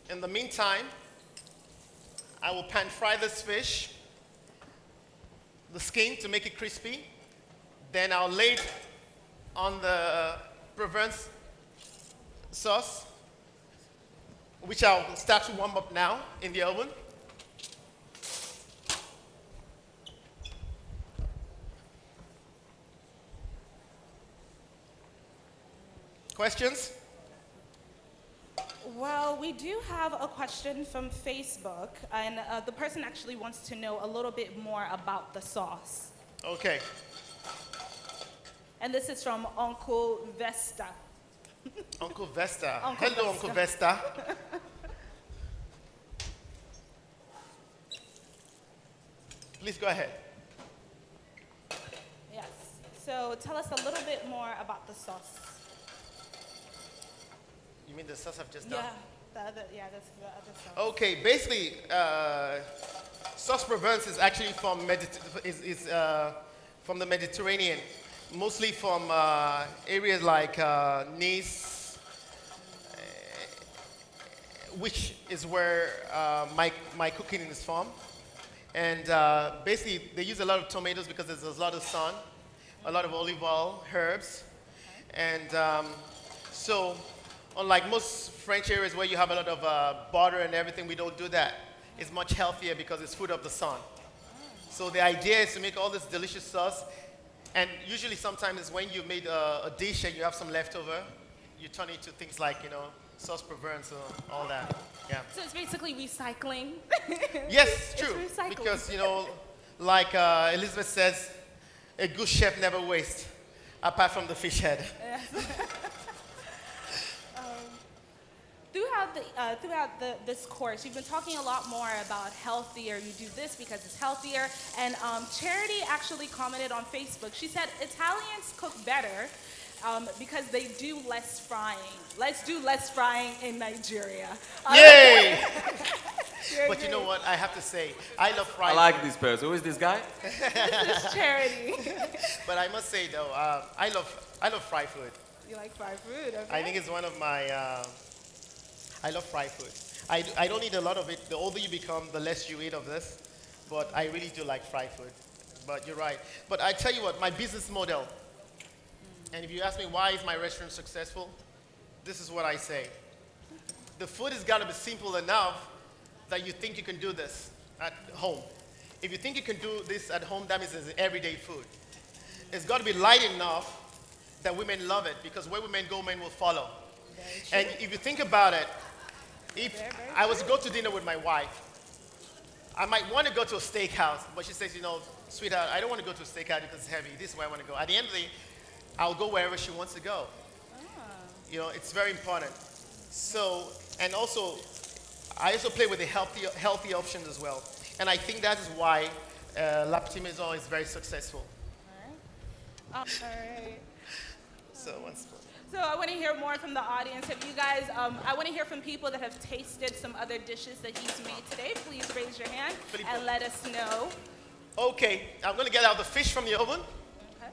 In the meantime, I will pan fry this fish, the skin to make it crispy. Then I'll lay it on the Provence sauce, which I'll start to warm up now in the oven. Questions? Well, we do have a question from Facebook, and the person actually wants to know a little bit more about the sauce. Okay. And this is from Uncle Vesta. Uncle Vesta. Uncle Hello, Vesta. Uncle Vesta. Please go ahead. Yes. So tell us a little bit more about the sauce. You mean the sauce I've just done? That's the other sauce. Okay, basically, sauce Provence is actually from from the Mediterranean, mostly from areas like Nice, which is where my cooking is from. And basically, they use a lot of tomatoes because there's a lot of sun, a lot of olive oil, herbs, and so. Unlike most French areas where you have a lot of butter and everything, we don't do that. It's much healthier because it's food of the sun. So the idea is to make all this delicious sauce, and usually sometimes it's when you made a dish and you have some leftover, you turn it to things like, sauce Provence or all that. Yeah. So it's basically recycling. Yes, true. It's recycling. Because, like Elizabeth says, a good chef never wastes, apart from the fish head. Throughout this course, you've been talking a lot more about healthier. You do this because it's healthier. And Charity actually commented on Facebook. She said Italians cook better because they do less frying. Let's do less frying in Nigeria. Yay! But you know what? I have to say, I love fried I like food. this person. Who is this guy? This is Charity. But I must say though, I love fried food. You like fried food, okay? I think it's one of my. I love fried food. I don't eat a lot of it. The older you become, the less you eat of this. But I really do like fried food. But you're right. But I tell you what, my business model. And if you ask me why is my restaurant successful, this is what I say. The food has got to be simple enough that you think you can do this at home. If you think you can do this at home, that means it's everyday food. It's got to be light enough that women love it, because where women go, men will follow. And if you think about it, if I was to go to dinner with my wife, I might want to go to a steakhouse, but she says, sweetheart, I don't want to go to a steakhouse because it's heavy. This is where I want to go. At the end of the day, I'll go wherever she wants to go. It's very important. So, and also, I also play with the healthy options as well. And I think that is why Lapsim is very successful. All right. So, one spoon. So I want to hear more from the audience. If you guys, I want to hear from people that have tasted some other dishes that he's made today. Please raise your hand and let us know. Okay, I'm going to get out the fish from the oven. Okay.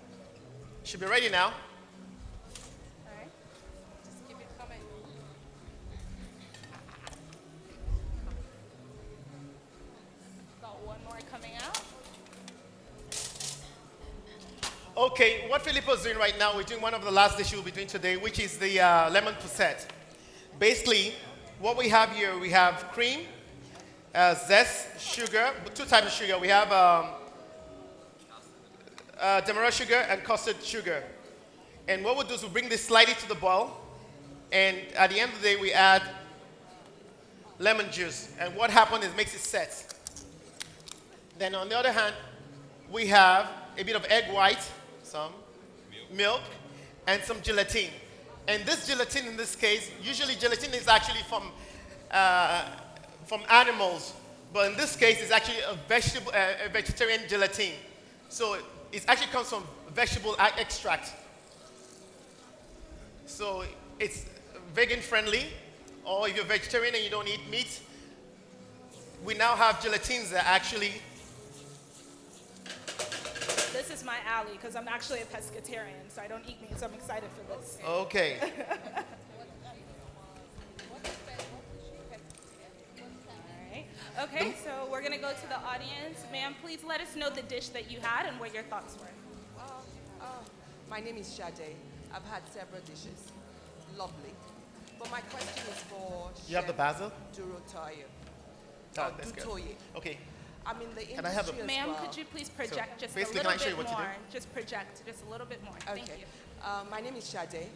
Should be ready now. All right. Just keep it coming. Got one more coming out. Okay, what Filippo's doing right now, we're doing one of the last dishes we'll be doing today, which is the lemon posset. Basically, what we have here, we have cream, zest, sugar, two types of sugar. We have demerara sugar and custard sugar. And what we'll do is we'll bring this slightly to the boil, and at the end of the day, we add lemon juice. And what happens is it makes it set. Then on the other hand, we have a bit of egg white, some milk, and some gelatin. And this gelatin in this case, usually gelatin is actually from animals, but in this case it's actually a vegetarian gelatin. So it actually comes from vegetable extract. So it's vegan friendly, or if you're vegetarian and you don't eat meat, we now have gelatins that actually. This is my alley because I'm actually a pescatarian, so I don't eat meat, so I'm excited for this. Okay. Alright. Okay, so we're going to go to the audience. Ma'am, please let us know the dish that you had and what your thoughts were. My name is Shade. I've had several dishes. Lovely. But my question is for You have the basil? Duntoye. Oh, that's good. Duntoye. Okay. I'm in the industry Can I have a- as Ma'am, well. could you please project just a basically, little can I show bit you what to do? more? Just project just a little bit more. Thank Okay. you. My name is Shade.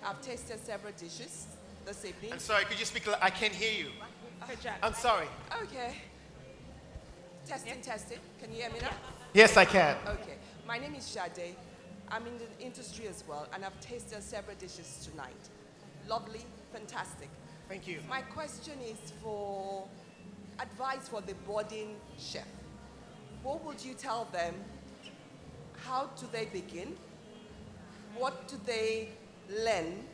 I've tasted several dishes this evening. I'm sorry, could you speak? I can't hear you. Project. I'm sorry. Okay. Testing. Can you hear me now? Yes, I can. Okay. My name is Shade. I'm in the industry as well, and I've tasted several dishes tonight. Lovely, fantastic. Thank you. My question is for advice for the budding chef. What would you tell them? How do they begin? What do they learn?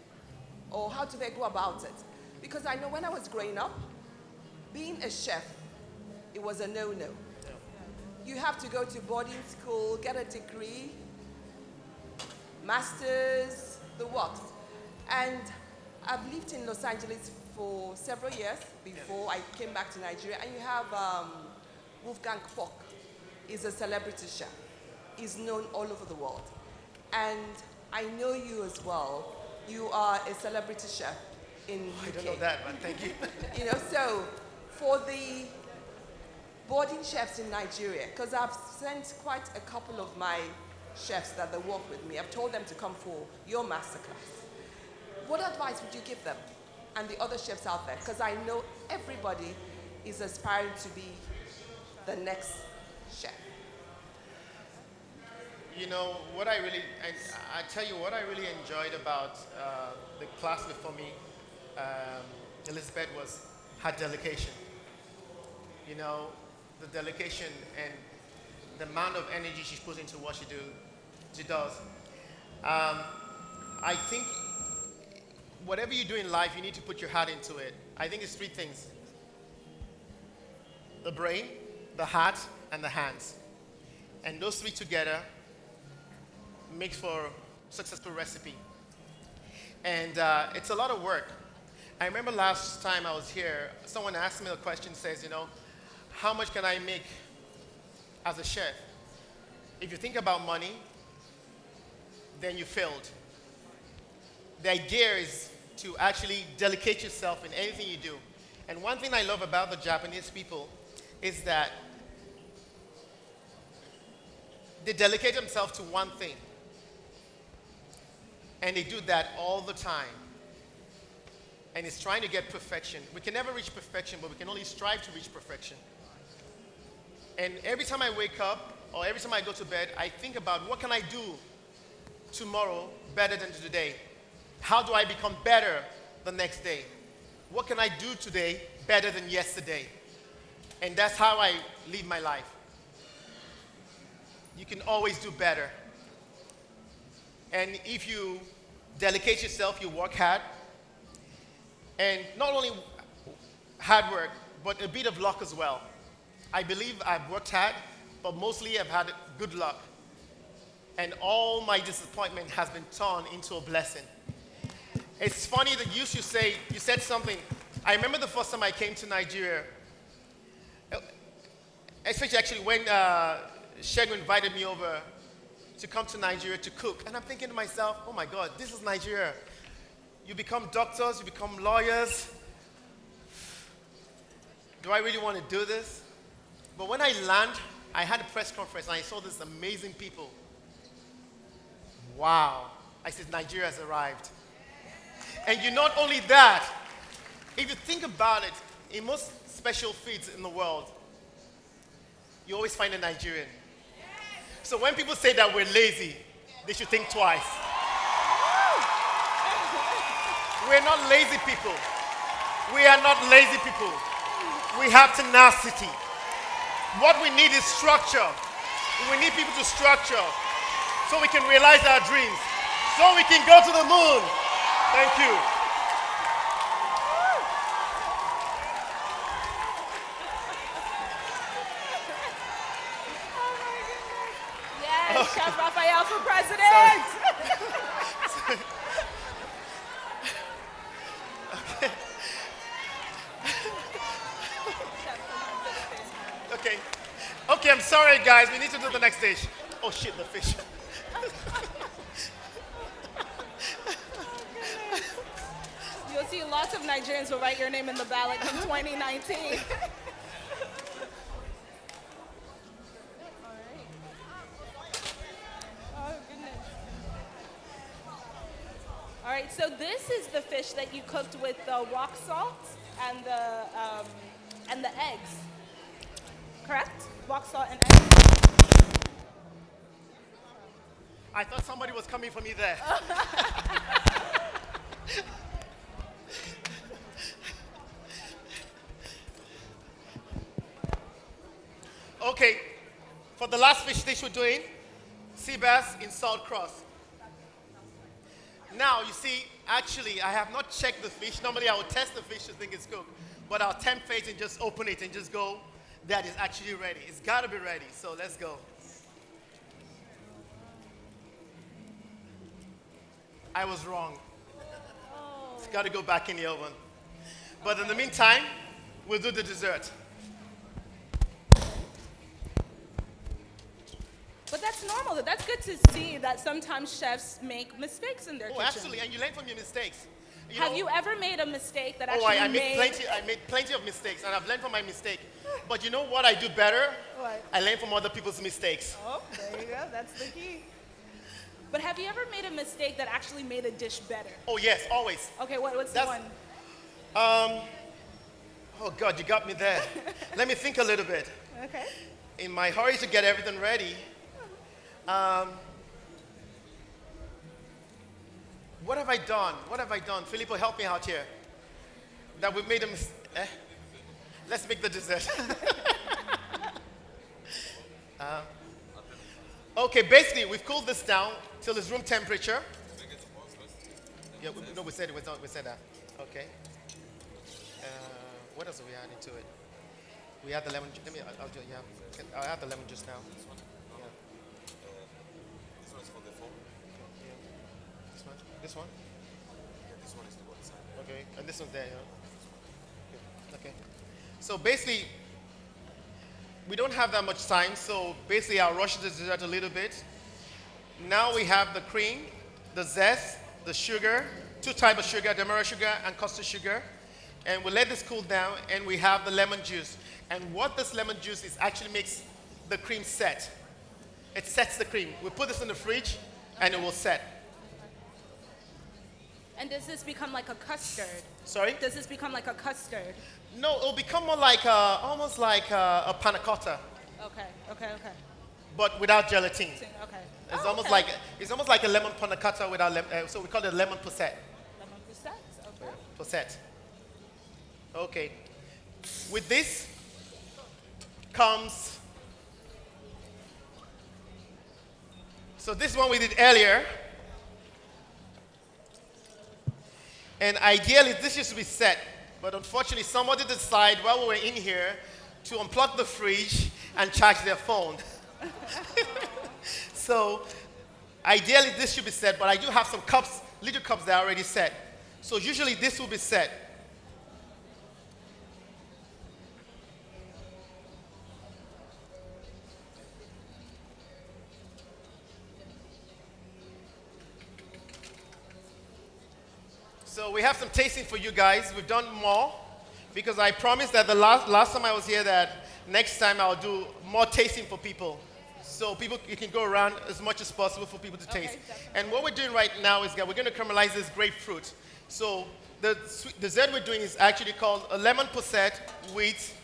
Or how do they go about it? Because I know when I was growing up, being a chef, it was a no-no. You have to go to boarding school, get a degree, master's, the works. And I've lived in Los Angeles for several years before I came back to Nigeria. And you have Wolfgang Puck. He's a celebrity chef. He's known all over the world. And I know you as well. You are a celebrity chef in UK. I don't know that, but thank you. So for the boarding chefs in Nigeria, because I've sent quite a couple of my chefs that they work with me, I've told them to come for your masterclass. What advice would you give them and the other chefs out there? Because I know everybody is aspiring to be the next chef. What I tell you what I really enjoyed about the class before me, Elizabeth, was her delegation. The delegation and the amount of energy she puts into what she does. I think whatever you do in life, you need to put your heart into it. I think it's three things: the brain, the heart, and the hands. And those three together makes for a successful recipe. And it's a lot of work. I remember last time I was here, someone asked me a question, says, how much can I make as a chef? If you think about money, then you failed. The idea is to actually delegate yourself in anything you do. And one thing I love about the Japanese people is that they delegate themselves to one thing. And they do that all the time. And it's trying to get perfection. We can never reach perfection, but we can only strive to reach perfection. And every time I wake up, or every time I go to bed, I think about what can I do tomorrow better than today? How do I become better the next day? What can I do today better than yesterday? And that's how I live my life. You can always do better. And if you delegate yourself, you work hard. And not only hard work, but a bit of luck as well. I believe I've worked hard, but mostly I've had good luck. And all my disappointment has been turned into a blessing. It's funny that you said something. I remember the first time I came to Nigeria, especially actually when Shego invited me over to come to Nigeria to cook. And I'm thinking to myself, oh my God, this is Nigeria. You become doctors, you become lawyers. Do I really want to do this? But when I landed, I had a press conference and I saw these amazing people. Wow. I said, Nigeria has arrived. And not only that, if you think about it, in most special feeds in the world, you always find a Nigerian. So when people say that we're lazy, they should think twice. We're not lazy people. We are not lazy people. We have tenacity. What we need is structure. We need people to structure so we can realize our dreams, so we can go to the moon. Thank you. Yes, Chef Raphael for president. Okay, I'm sorry, guys. We need to do the next stage. Oh, shit, the fish. You'll see lots of Nigerians will write your name in the ballot in 2019. All right, so this is the fish that you cooked with the rock salt and the eggs, correct? Rock salt and eggs. I thought somebody was coming for me there. Okay, for the last fish dish we're doing, sea bass in salt crust. Now, you see, actually, I have not checked the fish. Normally, I would test the fish to think it's cooked. But I'll tempt fate and just open it and just go, that is actually ready. It's got to be ready. So let's go. I was wrong. It's got to go back in the oven. But in the meantime, we'll do the dessert. But that's normal. That's good to see that sometimes chefs make mistakes in their kitchen. Oh, absolutely, and you learn from your mistakes. Have you ever made a mistake that I made plenty of mistakes, and I've learned from my mistake. But you know what I do better? What? I learn from other people's mistakes. Oh, there you go. That's the key. But have you ever made a mistake that actually made a dish better? Oh, yes, always. Okay, what's the one? Oh, God, you got me there. Let me think a little bit. Okay. In my hurry to get everything ready, what have I done? What have I done? Filippo, help me out here. That we made a mistake. Let's make the dessert. Okay, basically, we've cooled this down till it's room temperature. Yeah, we said it. We said that. Okay. What else are we adding to it? We add the lemon juice. I'll add the lemon juice now. Yeah. This one's for the foam. Yeah. This one? This one? Yeah, this one is to go inside. Okay, and this one's there, yeah. Okay. So basically, we don't have that much time, so basically I'll rush the dessert a little bit. Now we have the cream, the zest, the sugar, two types of sugar, demerara sugar and custard sugar. And we'll let this cool down, and we have the lemon juice. And what this lemon juice is actually makes the cream set. It sets the cream. We put this in the fridge, and it will set. And does this become like a custard? Sorry? Does this become like a custard? No, it'll become more like almost like a panna cotta, Okay. but without gelatin. Okay. It's Oh, almost okay. like a lemon panna cotta without so we call it lemon posset. Lemon posset, okay. Posset. Okay. With this comes. So this one we did earlier. And ideally this used to be set, but unfortunately somebody decided while we were in here to unplug the fridge and charge their phone. So ideally this should be set, but I do have some cups, little cups that are already set. So usually this will be set. So we have some tasting for you guys. We've done more because I promised that the last time I was here that next time I'll do more tasting for people. So people, you can go around as much as possible for people to taste. Definitely. And what we're doing right now is that we're going to caramelize this grapefruit. So the dessert we're doing is actually called a lemon posset with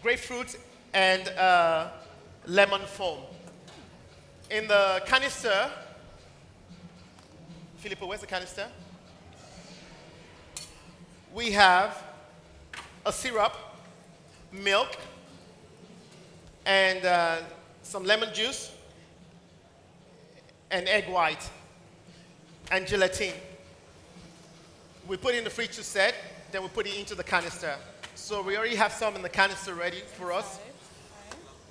grapefruit and lemon foam. In the canister, Filippo, where's the canister? We have a syrup, milk, and some lemon juice, and egg white, and gelatin. We put it in the fridge to set, then we put it into the canister. So we already have some in the canister ready for us.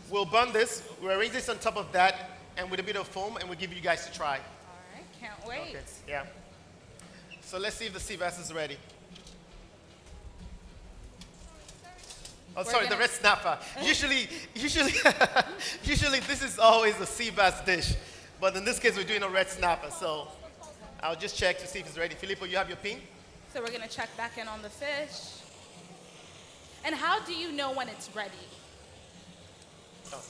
We'll burn this, we'll arrange this on top of that, and with a bit of foam, and we'll give you guys to try. All right, can't wait. Okay, yeah. So let's see if the sea bass is ready. Oh, sorry, the red snapper. Usually this is always a sea bass dish, but in this case we're doing a red snapper. So I'll just check to see if it's ready. Filippo, you have your pin? So we're gonna check back in on the fish. And how do you know when it's ready? Oh.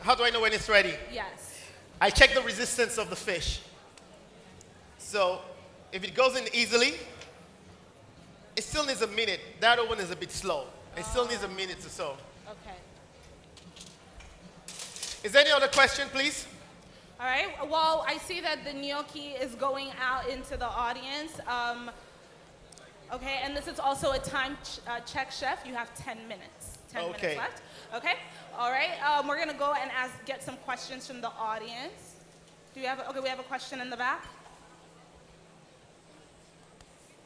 How do I know when it's ready? Yes. I check the resistance of the fish. So if it goes in easily, it still needs a minute. That oven is a bit slow. It still needs a minute or so. Okay. Is there any other question, please? All right. Well, I see that the gnocchi is going out into the audience. Okay, and this is also a time check, chef. You have 10 minutes. 10 minutes left. Okay. All right. We're gonna go and get some questions from the audience. Do we have? Okay, we have a question in the back.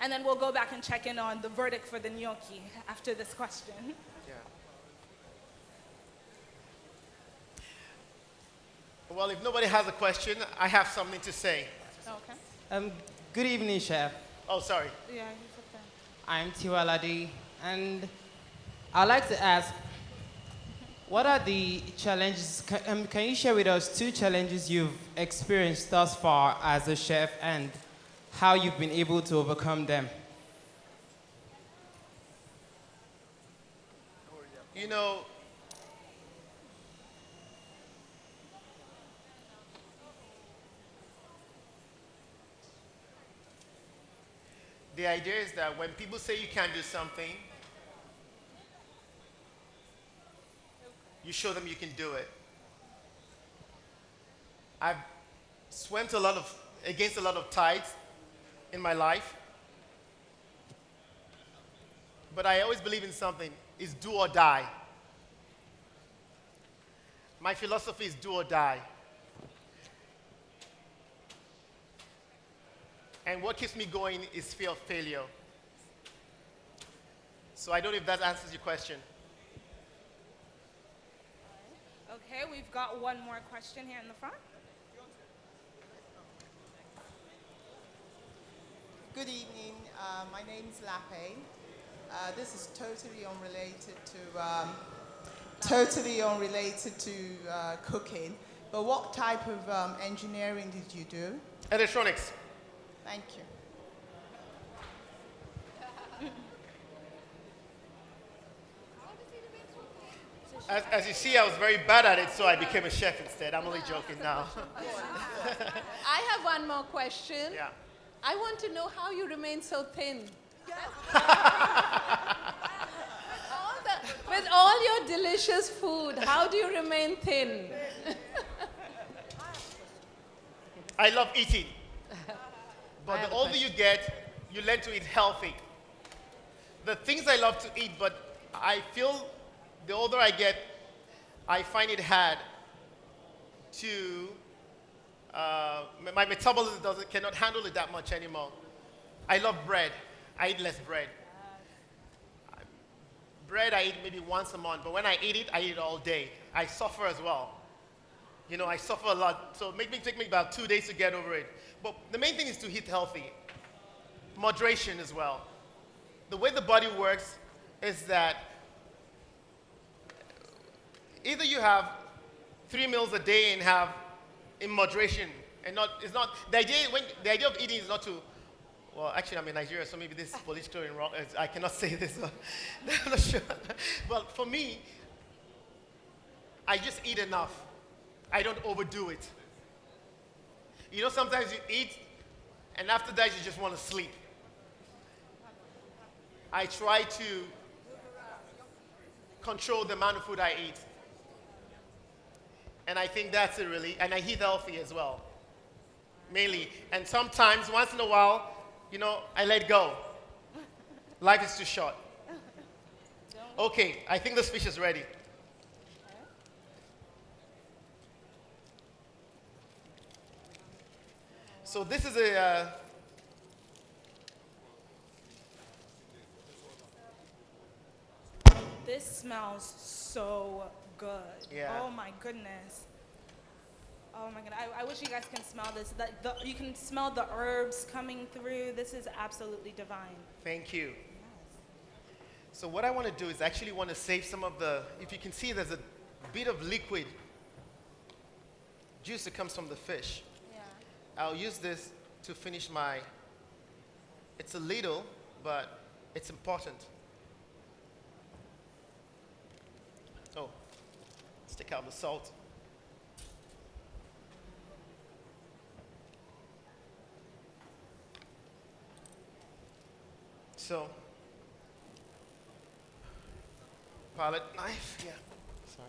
And then we'll go back and check in on the verdict for the gnocchi after this question. Yeah. Well, if nobody has a question, I have something to say. Okay. Good evening, Chef. Oh, sorry. Yeah, he's up there. I'm Tiwaladi, and I'd like to ask, what are the challenges? Can you share with us 2 challenges you've experienced thus far as a chef and how you've been able to overcome them? You know, the idea is that when people say you can't do something, you show them you can do it. I've swam against a lot of tides in my life, but I always believe in something, is do or die. My philosophy is do or die. And what keeps me going is fear of failure. So I don't know if that answers your question. Okay, we've got one more question here in the front. Good evening. My name is Lapsim. This is totally unrelated to cooking. But what type of engineering did you do? Electronics. Thank you. As you see, I was very bad at it, so I became a chef instead. I'm only joking now. I have one more question. Yeah. I want to know how you remain so thin. With all your delicious food, how do you remain thin? I love eating. But the older you get, you learn to eat healthy. The things I love to eat, but I feel the older I get, I find it hard to, my metabolism cannot handle it that much anymore. I love bread. I eat less bread. Bread I eat maybe once a month, but when I eat it all day. I suffer as well. You know, I suffer a lot, so it take me about 2 days to get over it. But the main thing is to eat healthy. Moderation as well. The way the body works is that either you have 3 meals a day and have in moderation, and the idea of eating is not to, well, actually I'm in Nigeria, so maybe this is politically wrong. I cannot say this, I'm not sure. But for me, I just eat enough. I don't overdo it. You know, sometimes you eat, and after that you just want to sleep. I try to control the amount of food I eat. And I think that's it really. And I eat healthy as well, mainly. And sometimes, once in a while, you know, I let go. Life is too short. Okay, I think this fish is ready. So this is a, This smells so good. Yeah. Oh my goodness. Oh my god. I wish you guys can smell this. You can smell the herbs coming through. This is absolutely divine. Thank you. So what I want to do is actually want to save some of the, if you can see there's a bit of liquid juice that comes from the fish. Yeah. I'll use this to finish my, it's a little, but it's important. Oh, let's take out the salt. So, palette knife, yeah, sorry.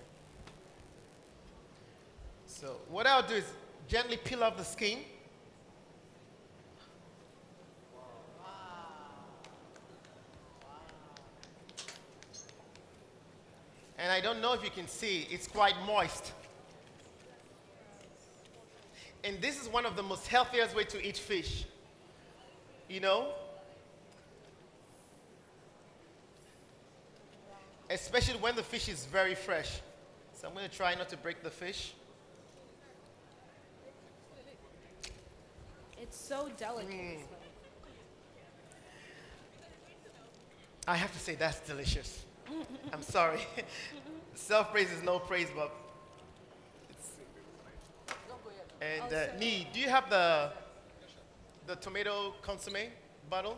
So what I'll do is gently peel off the skin. And I don't know if you can see, it's quite moist. And this is one of the most healthiest way to eat fish. You know? Especially when the fish is very fresh. So I'm going to try not to break the fish. It's so delicate. I have to say that's delicious. I'm sorry. Self-praise is no praise, but and Nee, do you have the tomato consomme bottle?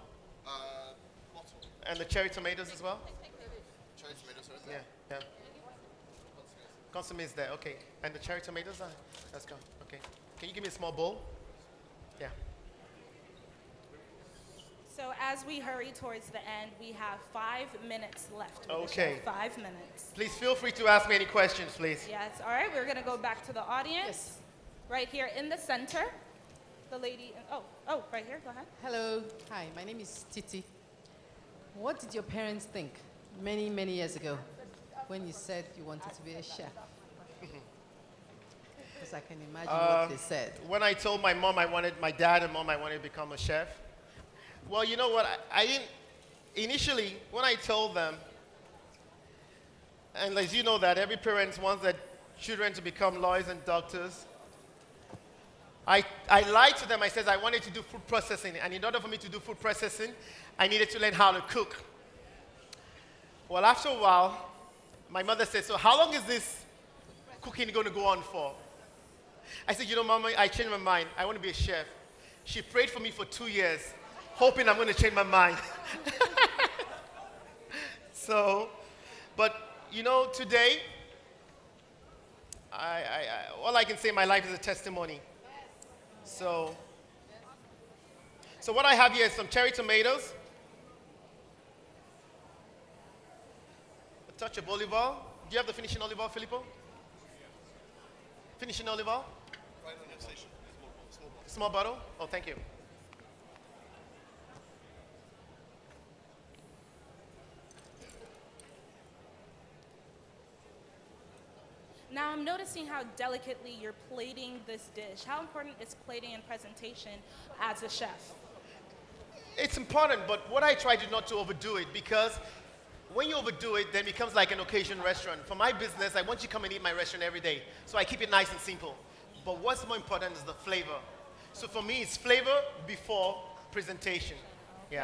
Bottle. And the cherry tomatoes as well? Cherry tomatoes, Yeah, yeah. Consomme is there, okay. And the cherry tomatoes? Let's go, okay. Can you give me a small bowl? Yeah. So as we hurry towards the end, we have 5 minutes left. with the Okay. show. 5 minutes. Please feel free to ask me any questions, please. Yes, all right, we're gonna go back to the audience. Right here in the center. The lady, right here, go ahead. Hello. Hi, my name is Titi. What did your parents think many, many years ago when you said you wanted to be a chef? Because I can imagine what they said. When I told my dad and mom I wanted to become a chef, well, you know what, I didn't, initially, when I told them, and as you know that every parent wants their children to become lawyers and doctors, I lied to them. I said I wanted to do food processing, and in order for me to do food processing, I needed to learn how to cook. Well, after a while, my mother said, so how long is this cooking going to go on for? I said, you know, Mama, I changed my mind. I want to be a chef. She prayed for me for 2 years, hoping I'm going to change my mind. So, but, you know, today, all I can say in my life is a testimony. So what I have here is some cherry tomatoes, a touch of olive oil. Do you have the finishing olive oil, Filippo? Finishing olive oil? Right on your station. Small bottle? Oh, thank you. Now I'm noticing how delicately you're plating this dish. How important is plating and presentation as a chef? It's important, but what I try to not to overdo it, because when you overdo it, then it becomes like an occasion restaurant. For my business, I want you to come and eat my restaurant every day. So I keep it nice and simple. But what's more important is the flavor. So for me, it's flavor before presentation.